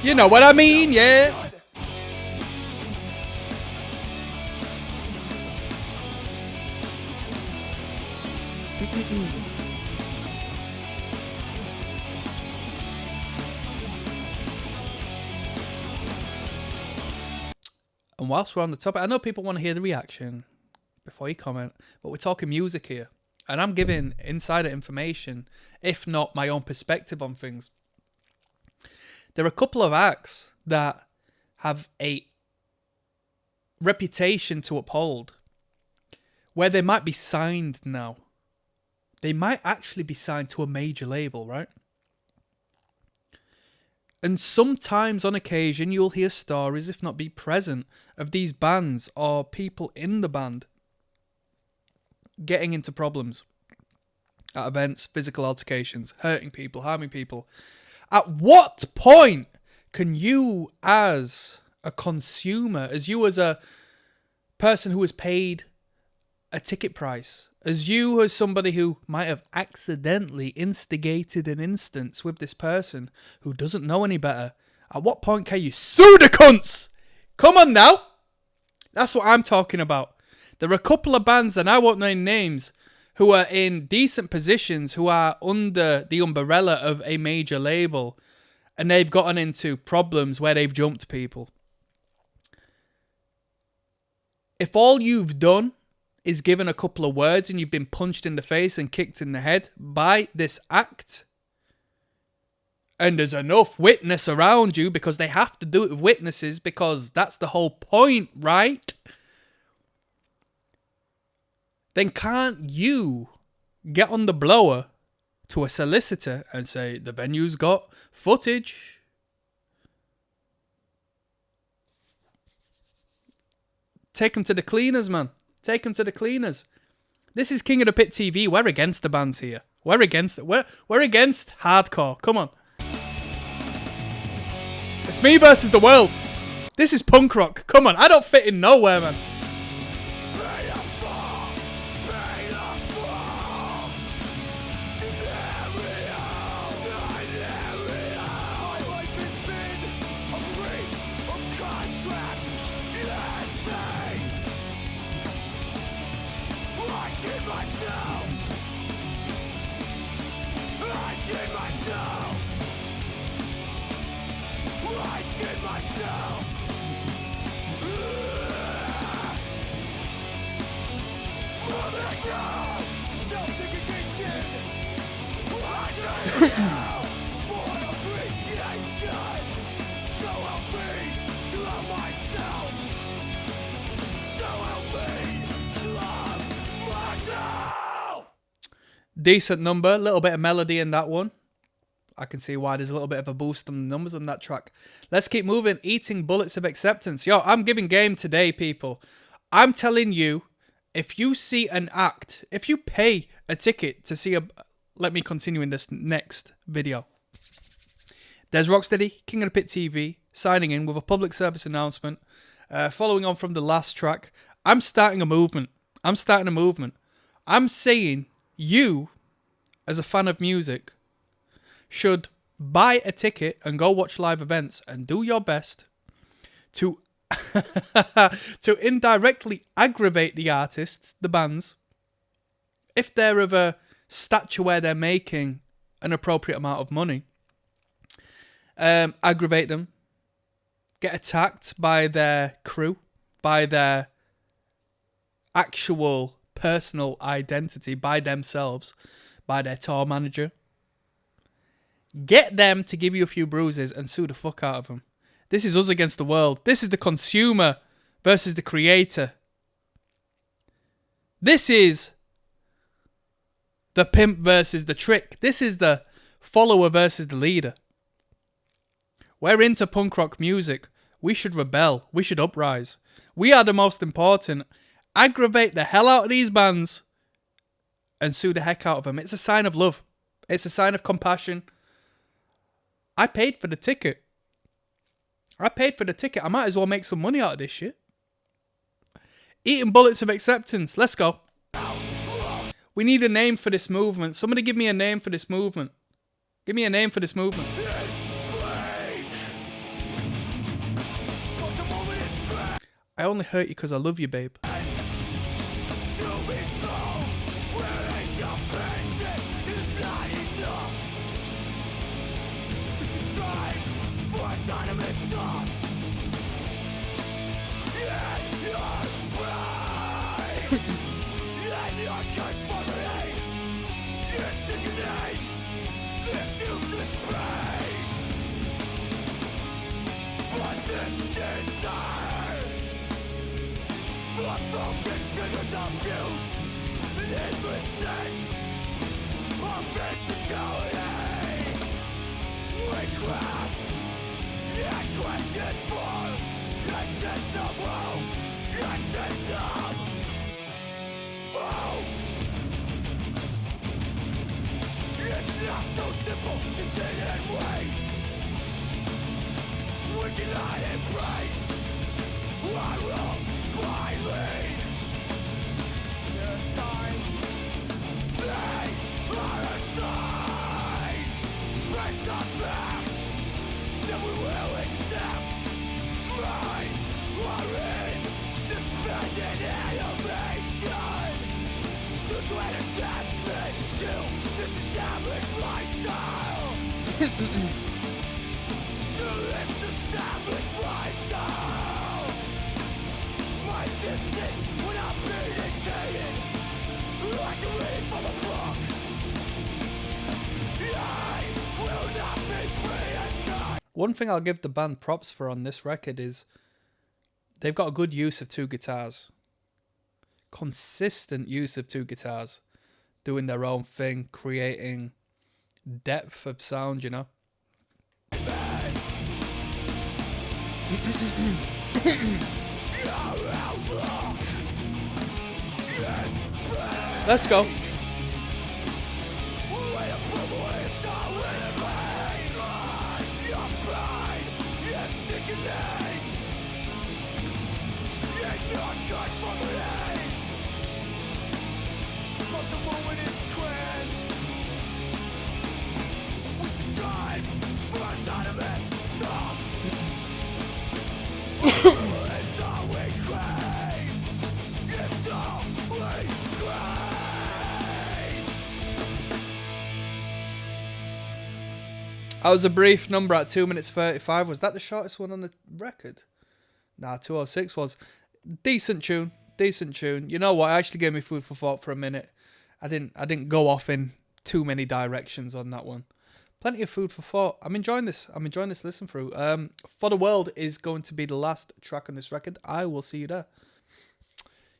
You know what I mean, yeah? And whilst we're on the topic, I know people want to hear the reaction before you comment, but we're talking music here. And I'm giving insider information, if not my own perspective on things. There are a couple of acts that have a reputation to uphold where they might be signed now. They might actually be signed to a major label, right? And sometimes on occasion you'll hear stories, if not be present, of these bands or people in the band getting into problems at events, physical altercations, hurting people, harming people. At what point can you, as a consumer, as you as a person who has paid a ticket price, as you as somebody who might have accidentally instigated an instance with this person who doesn't know any better, at what point can you sue the cunts? Come on now. That's what I'm talking about. There are a couple of bands, and I won't name names, who are in decent positions, who are under the umbrella of a major label, and they've gotten into problems where they've jumped people. If all you've done is given a couple of words and you've been punched in the face and kicked in the head by this act, and there's enough witness around you, because they have to do it with witnesses, because that's the whole point, right? Then can't you get on the blower to a solicitor and say, the venue's got footage? Take them to the cleaners, man. Take them to the cleaners. This is King of the Pit TV. We're against the bands here. We're against it. We're against hardcore. Come on. It's me versus the world. This is punk rock. Come on. I don't fit in nowhere, man. Decent number, little bit of melody in that one. I can see why there's a little bit of a boost on the numbers on that track. Let's keep moving. Eating Bullets of Acceptance. Yo, I'm giving game today, people. I'm telling you, if you see an act, if you pay a ticket to see a... Let me continue in this next video. There's ROCKSTEADY, King of the Pit TV, signing in with a public service announcement. Following on from the last track, I'm starting a movement. I'm saying you, as a fan of music, should buy a ticket and go watch live events and do your best to to indirectly aggravate the artists, the bands, if they're of a stature where they're making an appropriate amount of money. Aggravate them, get attacked by their crew, by their actual personal identity, by themselves, by their tour manager. Get them to give you a few bruises and sue the fuck out of them. This is us against the world. This is the consumer versus the creator. This is the pimp versus the trick. This is the follower versus the leader. We're into punk rock music. We should rebel. We should uprise. We are the most important. Aggravate the hell out of these bands and sue the heck out of them. It's a sign of love. It's a sign of compassion. I paid for the ticket. I might as well make some money out of this shit. Eating Bullets of Acceptance. Let's go. We need a name for this movement. Somebody give me a name for this movement. Give me a name for this movement. I only hurt you because I love you, babe. It's not so simple to sit and wait. We cannot embrace our rules blindly. There are signs. They are a sign. Based on facts that we will accept. Minds are in suspended animation. To dread attachment to this established lifestyle. To this established lifestyle. My distance will not be dictated like a read from a book. I will not be pre-attached. One thing I'll give the band props for on this record is they've got a good use of two guitars. Consistent use of two guitars. Doing their own thing, creating depth of sound, you know. Let's go. But the moment is grand. We strive for autonomous thoughts. It's all we crave. It's all we crave. That was a brief number at 2 minutes 35. Was that the shortest one on the record? Nah, 2:06 was. Decent tune. You know what? I actually gave me food for thought for a minute. I didn't go off in too many directions on that one. Plenty of food for thought. I'm enjoying this listen through. For the World is going to be the last track on this record. I will see you there.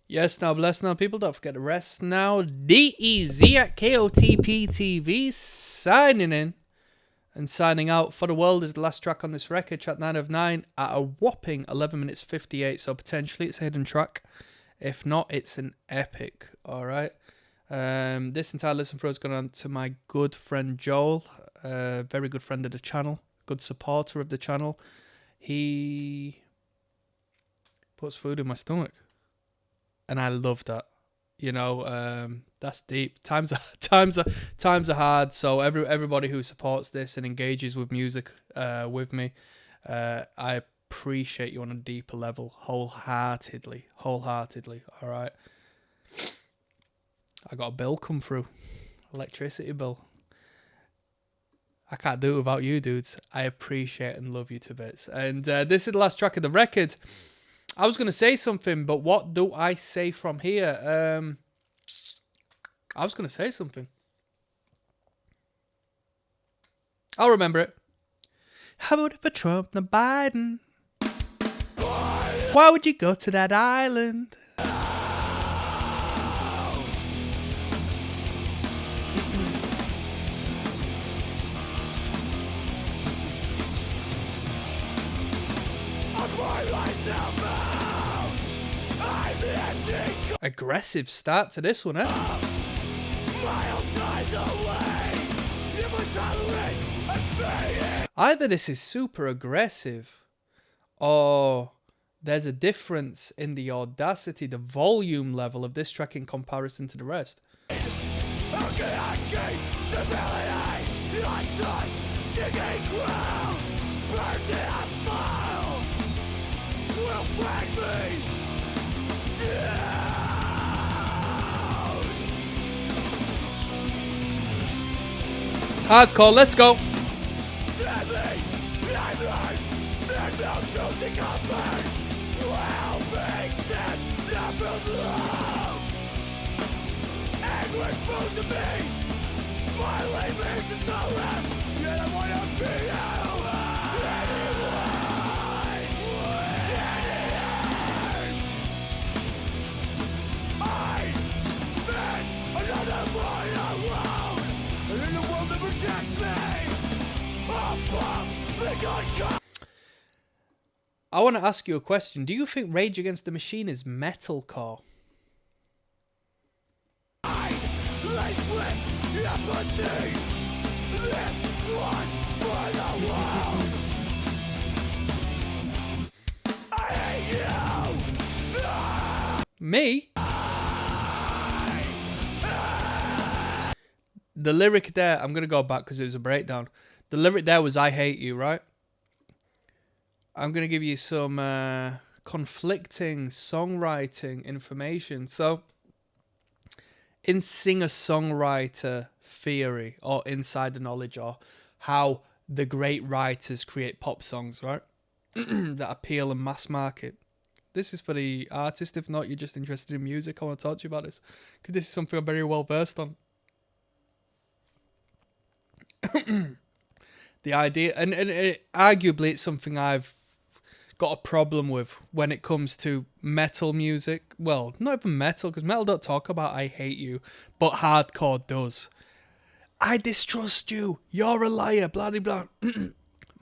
Yes, now bless now, people. Don't forget to rest now. DEZ at KOTP TV signing in. And signing out, For the World is the last track on this record, track 9 of 9, at a whopping 11 minutes 58, so potentially it's a hidden track. If not, it's an epic, alright? This entire listen through has gone on to my good friend Joel, very good friend of the channel, good supporter of the channel. He puts food in my stomach, and I love that. You know, that's deep. Times are hard. So everybody who supports this and engages with music with me, I appreciate you on a deeper level, wholeheartedly. All right. I got a bill come through, electricity bill. I can't do it without you, dudes. I appreciate and love you to bits. And this is the last track of the record. I was going to say something, but what do I say from here? I was going to say something. I'll remember it. I voted for Trump, not Biden. Why would you go to that island? Aggressive start to this one, eh? Either this is super aggressive, or there's a difference in the audacity, the volume level of this track in comparison to the rest. Hardcore, let's go. I want to ask you a question. Do you think Rage Against the Machine is metalcore? Me? The lyric there, I'm going to go back because it was a breakdown. The lyric there was I hate you, right? I'm going to give you some conflicting songwriting information. So, in singer-songwriter theory, or insider knowledge, or how the great writers create pop songs, right? That appeal and mass market. This is for the artist. If not, you're just interested in music, I want to talk to you about this. Because this is something I'm very well versed on. The idea, and arguably it's something I've got a problem with when it comes to metal music. Well, not even metal, because metal don't talk about I hate you, but hardcore does. I distrust you, you're a liar, blah, blah, blah.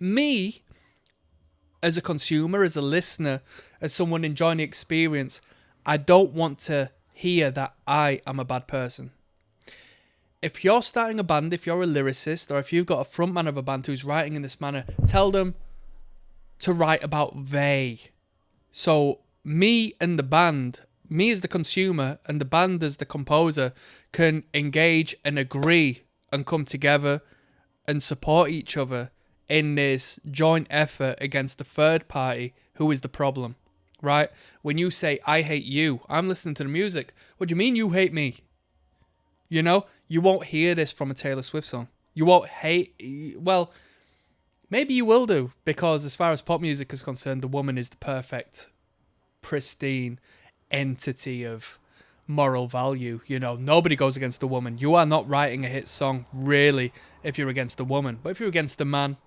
Me, as a consumer, as a listener, as someone enjoying the experience, I don't want to hear that I am a bad person. If you're starting a band, if you're a lyricist, or if you've got a frontman of a band who's writing in this manner, tell them to write about they. So me and the band, me as the consumer and the band as the composer, can engage and agree and come together and support each other in this joint effort against the third party who is the problem, right? When you say, I hate you, I'm listening to the music. What do you mean you hate me? You know, you won't hear this from a Taylor Swift song. You won't hate, well, maybe you will do, because as far as pop music is concerned, the woman is the perfect, pristine entity of moral value. You know, nobody goes against the woman. You are not writing a hit song, really, if you're against the woman. But if you're against the man,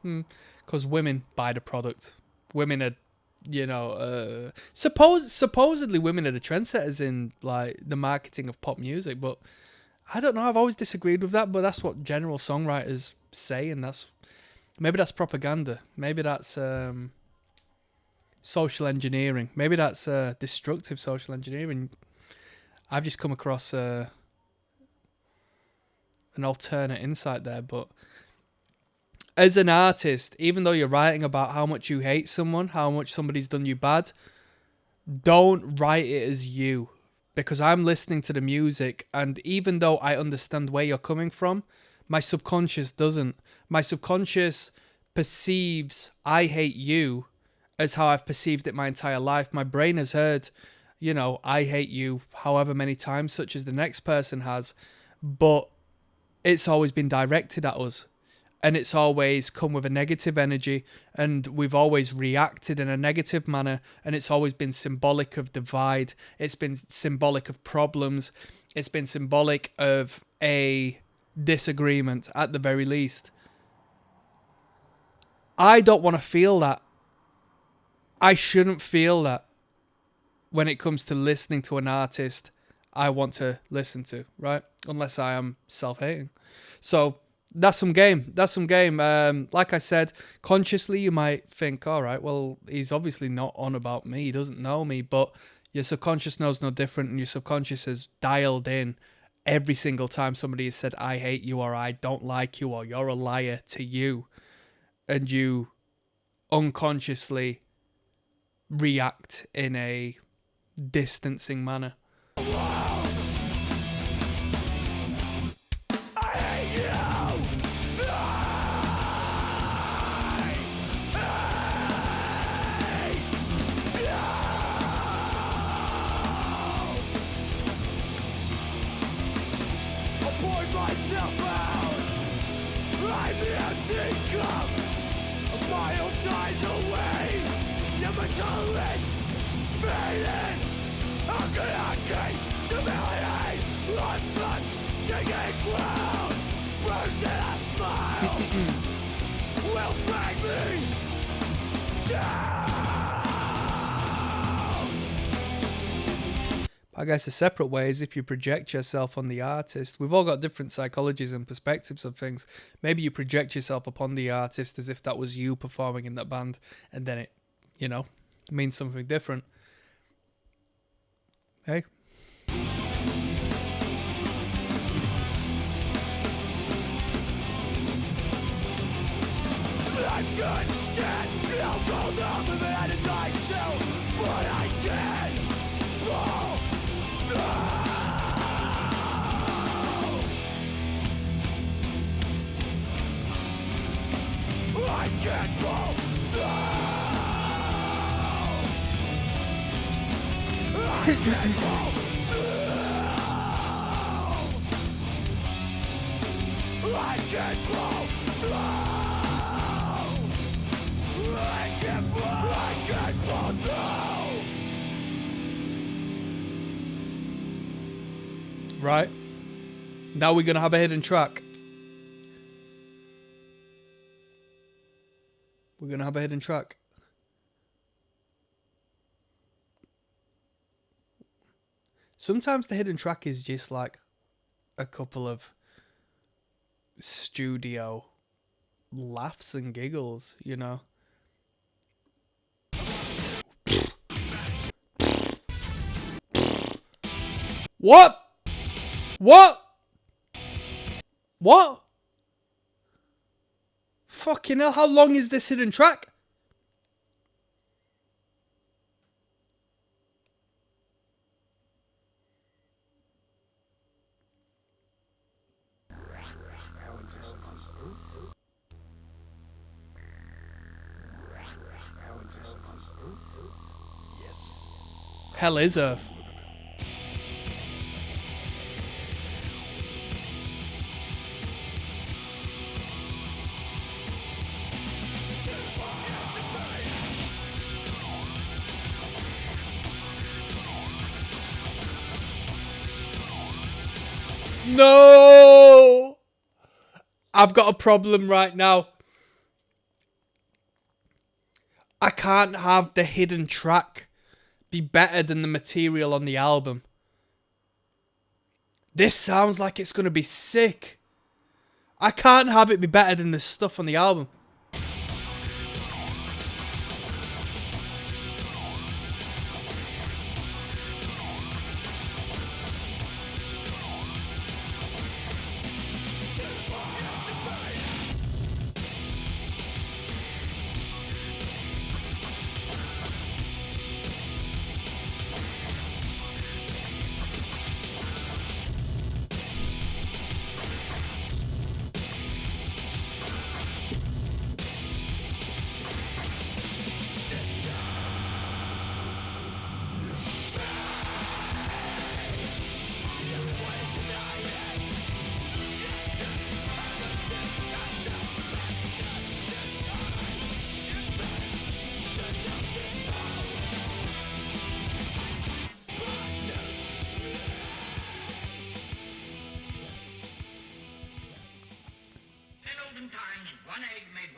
because women buy the product. Women are, you know, supposedly women are the trendsetters in, like, the marketing of pop music, but I don't know, I've always disagreed with that, but that's what general songwriters say, and that's Maybe that's propaganda. Maybe that's social engineering. Maybe that's destructive social engineering. I've just come across an alternate insight there. But as an artist, even though you're writing about how much you hate someone, how much somebody's done you bad, don't write it as you. Because I'm listening to the music, and even though I understand where you're coming from, my subconscious doesn't. My subconscious perceives I hate you as how I've perceived it my entire life. My brain has heard, I hate you however many times, such as the next person has, but it's always been directed at us. And it's always come with a negative energy, and we've always reacted in a negative manner, and it's always been symbolic of divide. It's been symbolic of problems. It's been symbolic of a disagreement at the very least. I don't want to feel that. I shouldn't feel that when it comes to listening to an artist I want to listen to, right? Unless I am self-hating. So that's some game. Like I said, consciously you might think, all right, well, he's obviously not on about me. He doesn't know me. But your subconscious knows no different, and your subconscious has dialed in every single time somebody has said, I hate you, or I don't like you, or you're a liar to you. And you unconsciously react in a distancing manner. Myself out. I'm the empty cup. My own dies away. Yet my tolerance fading. How can I keep stability on such shaking ground? First that I smile will frag me down. I guess a separate way is if you project yourself on the artist. We've all got different psychologies and perspectives of things. Maybe you project yourself upon the artist as if that was you performing in that band, and then it, means something different. Hey? I could get no gold up of it and I shall, but I can't fall down. I can't fall down. I can't fall down. I can't fall down. Right. Now we're going to have a hidden track. We're going to have a hidden track. Sometimes the hidden track is just like a couple of studio laughs and giggles, What? Fucking hell, how long is this hidden track? Hell is Earth. No! I've got a problem right now. I can't have the hidden track be better than the material on the album. This sounds like it's going to be sick. I can't have it be better than the stuff on the album.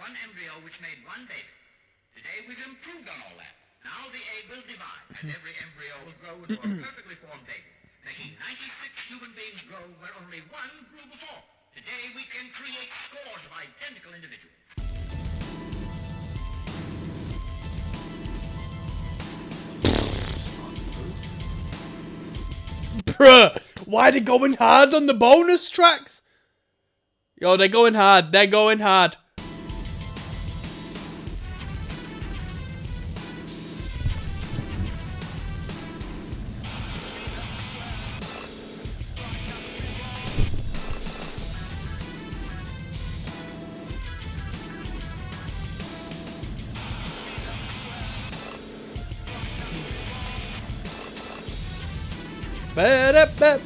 one embryo which made one baby. Today we've improved on all that. Now the egg will divide, and every embryo will grow into a perfectly formed baby, making 96 human beings grow where only one grew before. Today we can create scores of identical individuals. Bruh, why are they going hard on the bonus tracks? Yo, they're going hard. They're going hard. Ba-da-ba.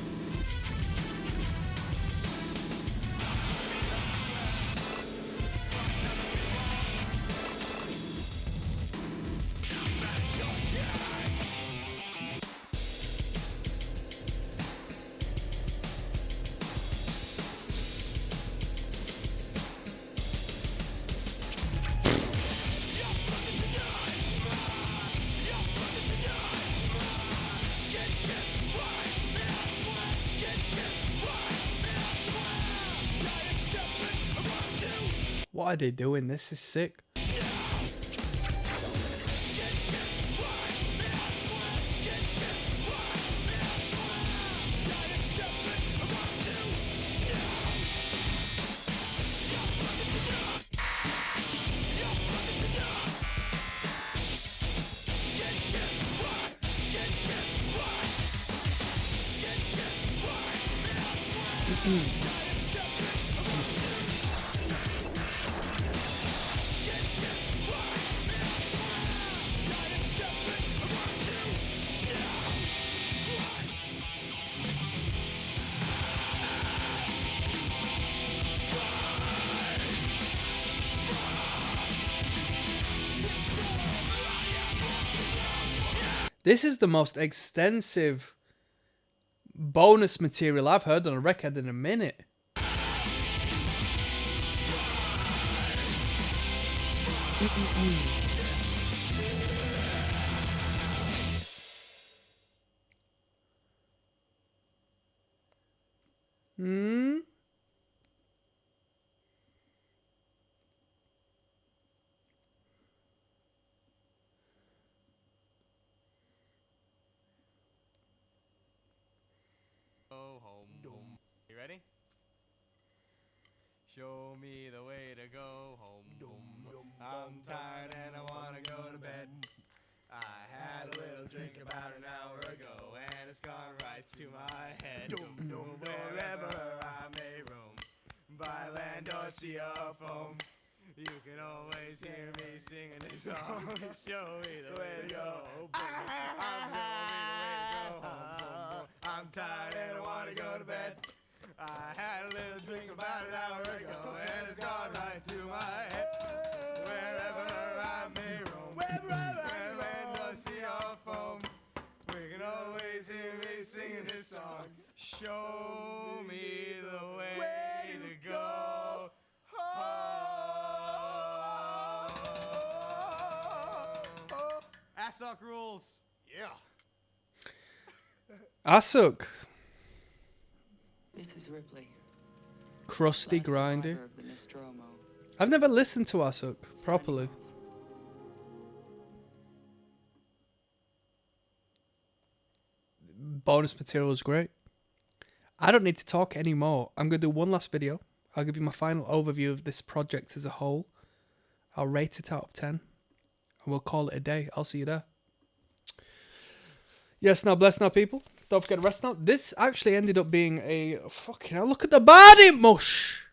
What are they doing? This is sick. This is the most extensive bonus material I've heard on a record in a minute. Go home. You ready? Show me the way to go home. I'm tired and I wanna go to bed. I had a little drink about an hour ago and it's gone right to my head. Wherever I may roam, by land or sea or foam, you can always hear me singing this song. Show me the way to go. I'm tired and I wanna go to bed. I had a little drink about an hour ago and it's gone right to my head. Wherever I may roam, where land or sea or foam, we can always hear me singing this song. Show me the way to go home. Assoc rules. Yeah. Asuk. This is Ripley. Crusty, last grindy. survivor of the Nostromo. I've never listened to Asuk properly. Bonus material is great. I don't need to talk anymore. I'm going to do one last video. I'll give you my final overview of this project as a whole. I'll rate it out of 10. And we'll call it a day. I'll see you there. Yes, now bless now, people. Don't forget to rest now. This actually ended up being a... Fucking hell, look at the Barnet mush!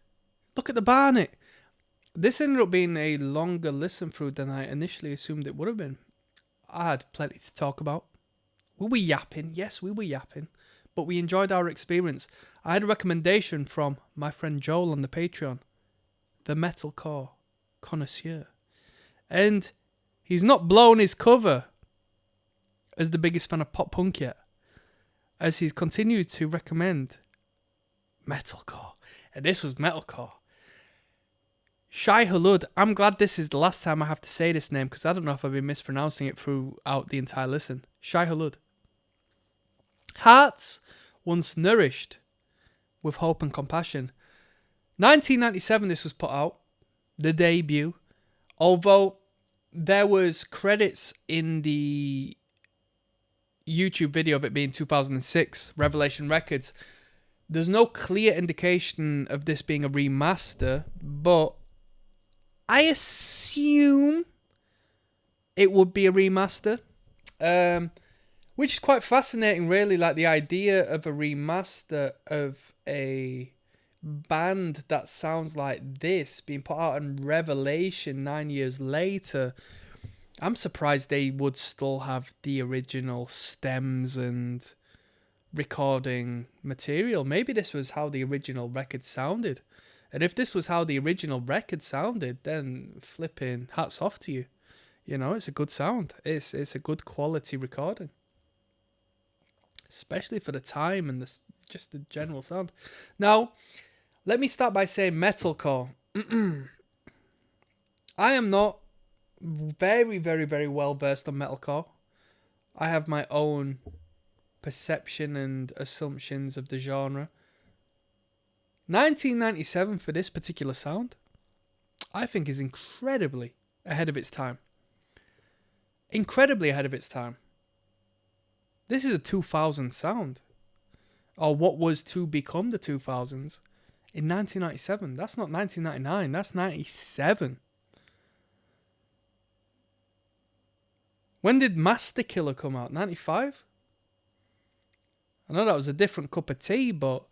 Look at the Barnet. This ended up being a longer listen through than I initially assumed it would have been. I had plenty to talk about. We were yapping. Yes, we were yapping. But we enjoyed our experience. I had a recommendation from my friend Joel on the Patreon. The Metalcore Connoisseur. And he's not blown his cover as the biggest fan of pop punk yet, as he's continued to recommend metalcore. And this was metalcore. Shai Hulud. I'm glad this is the last time I have to say this name because I don't know if I've been mispronouncing it throughout the entire listen. Shai Hulud. Hearts once nourished with hope and compassion. 1997 this was put out. The debut. Although there was credits in the YouTube video of it being 2006, Revelation Records. There's no clear indication of this being a remaster, but I assume it would be a remaster, which is quite fascinating, really. Like the idea of a remaster of a band that sounds like this being put out in Revelation 9 years later. I'm surprised they would still have the original stems and recording material. Maybe this was how the original record sounded. And if this was how the original record sounded, then flipping hats off to you. You know, it's a good sound. It's a good quality recording. Especially for the time and just the general sound. Now, let me start by saying metalcore. I am not very, very, very well versed on metalcore. I have my own perception and assumptions of the genre. 1997 for this particular sound, I think is incredibly ahead of its time. Incredibly ahead of its time. This is a 2000 sound. Or what was to become the 2000s in 1997. That's not 1999, that's 97. When did Master Killer come out? 95? I know that was a different cup of tea, but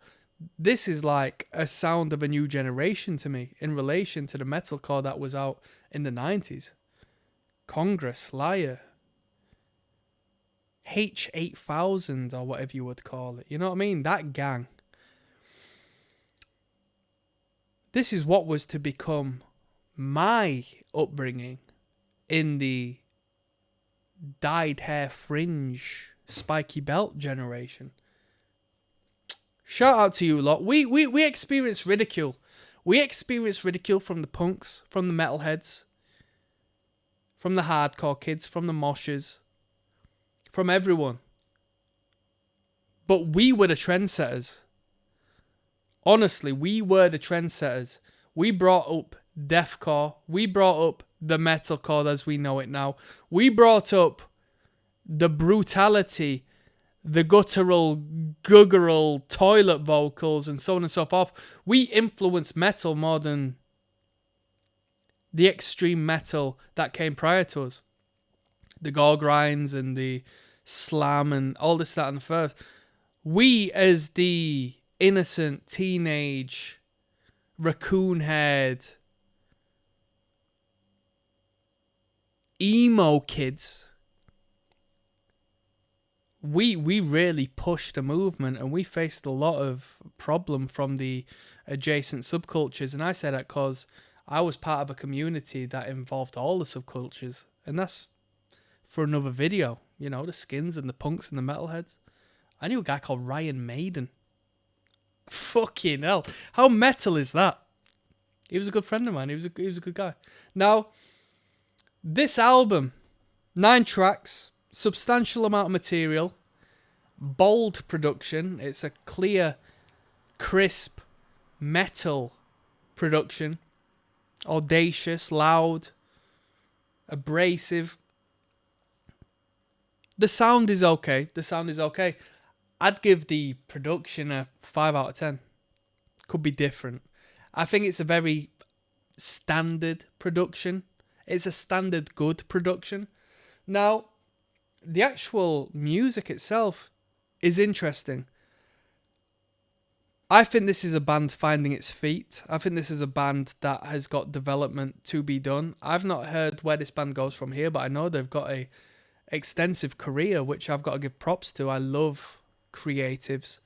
this is like a sound of a new generation to me in relation to the metalcore that was out in the 90s. Congress, Liar, H8000 or whatever you would call it. You know what I mean? That gang. This is what was to become my upbringing in the dyed hair fringe spiky belt generation. Shout out to you lot. We experienced ridicule. We experienced ridicule from the punks, from the metalheads, from the hardcore kids, from the moshers, from everyone. But we were the trendsetters. Honestly, we were the trendsetters. We brought up deathcore. We brought up the metalcore as we know it now. We brought up the brutality, the guttural, guggeral toilet vocals, and so on and so forth. We influenced metal more than the extreme metal that came prior to us. The gore grinds and the slam and all this, that, and the first. We, as the innocent teenage raccoon-haired emo kids, we really pushed the movement, and we faced a lot of problem from the adjacent subcultures. And I say that because I was part of a community that involved all the subcultures, and that's for another video. You know, the skins and the punks and the metalheads. I knew a guy called Ryan Maiden. Fucking hell, how metal is that? He was a good friend of mine. He was a good guy. Now, this album, 9 tracks, substantial amount of material, bold production. It's a clear, crisp metal production. Audacious, loud, abrasive. The sound is okay. I'd give the production a 5 out of 10. Could be different. I think it's a very standard production. It's a standard good production. Now, the actual music itself is interesting. I think this is a band finding its feet. I think this is a band that has got development to be done. I've not heard where this band goes from here, but I know they've got a extensive career, which I've got to give props to. I love creatives.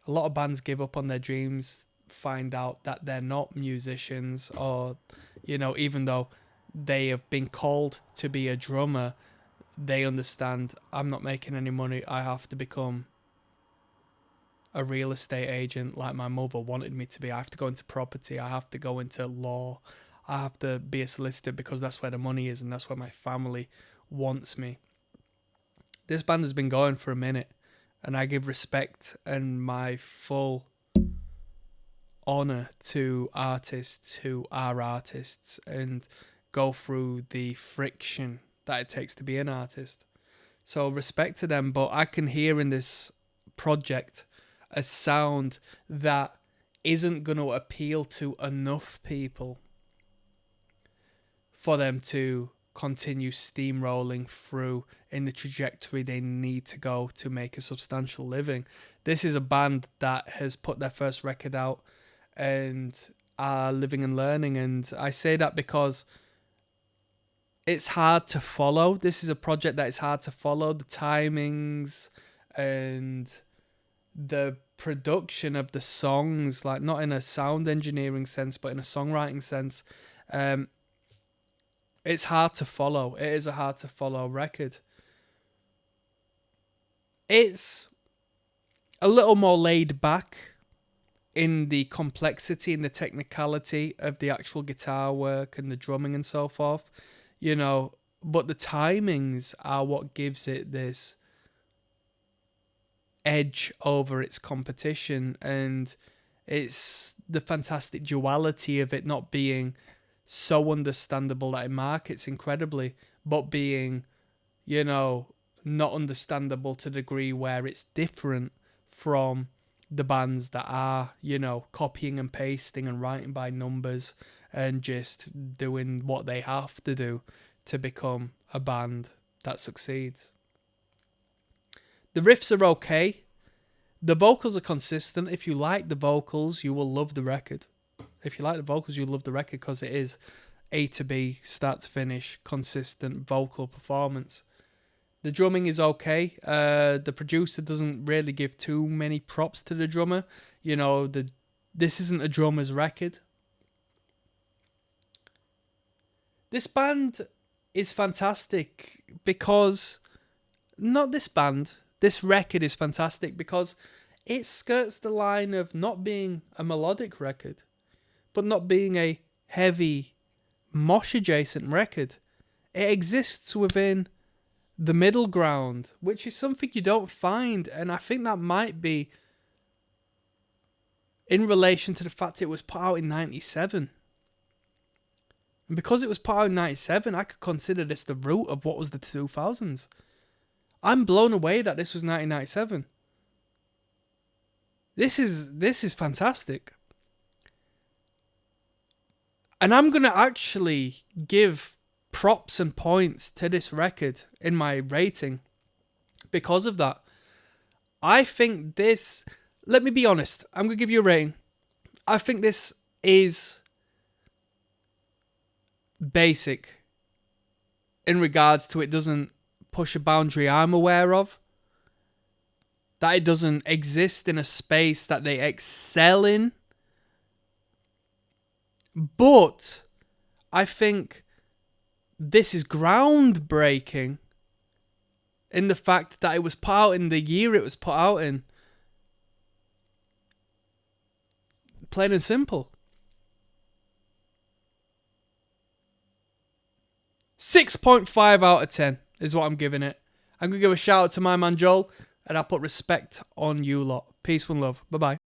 A lot of bands give up on their dreams, find out that they're not musicians, or, you know, even though they have been called to be a drummer, they understand, I'm not making any money, I have to become a real estate agent like my mother wanted me to be. I have to go into property. I have to go into law. I have to be a solicitor because that's where the money is and that's where my family wants me. This band has been going for a minute, and I give respect and my full honor to artists who are artists and go through the friction that it takes to be an artist. So respect to them, but I can hear in this project a sound that isn't going to appeal to enough people for them to continue steamrolling through in the trajectory they need to go to make a substantial living. This is a band that has put their first record out and are living and learning, and I say that because it's hard to follow. This is a project that is hard to follow. The timings and the production of the songs, like not in a sound engineering sense, but in a songwriting sense, it's hard to follow. It is a hard to follow record. It's a little more laid back in the complexity and the technicality of the actual guitar work and the drumming and so forth, you know, but the timings are what gives it this edge over its competition, and it's the fantastic duality of it not being so understandable that it markets incredibly, but being, you know, not understandable to the degree where it's different from the bands that are, you know, copying and pasting and writing by numbers and just doing what they have to do to become a band that succeeds. The riffs are okay. The vocals are consistent. If you like the vocals, you will love the record. If you like the vocals, you'll love the record because it is A to B, start to finish, consistent vocal performance. The drumming is okay. The producer doesn't really give too many props to the drummer. You know, this isn't a drummer's record. This band is fantastic because... Not this band. This record is fantastic because it skirts the line of not being a melodic record, but not being a heavy, mosh-adjacent record. It exists within the middle ground, which is something you don't find, and I think that might be in relation to the fact it was put out in 97. And because it was put out in 97, I could consider this the root of what was the 2000s. I'm blown away that this was 1997. This is fantastic. And I'm going to actually give props and points to this record in my rating because of that. I think this... Let me be honest. I'm going to give you a rating. I think this is basic in regards to it doesn't push a boundary I'm aware of. That it doesn't exist in a space that they excel in. But I think this is groundbreaking in the fact that it was put out in the year it was put out in. Plain and simple. 6.5 out of 10 is what I'm giving it. I'm going to give a shout out to my man Joel, and I'll put respect on you lot. Peace and love. Bye-bye.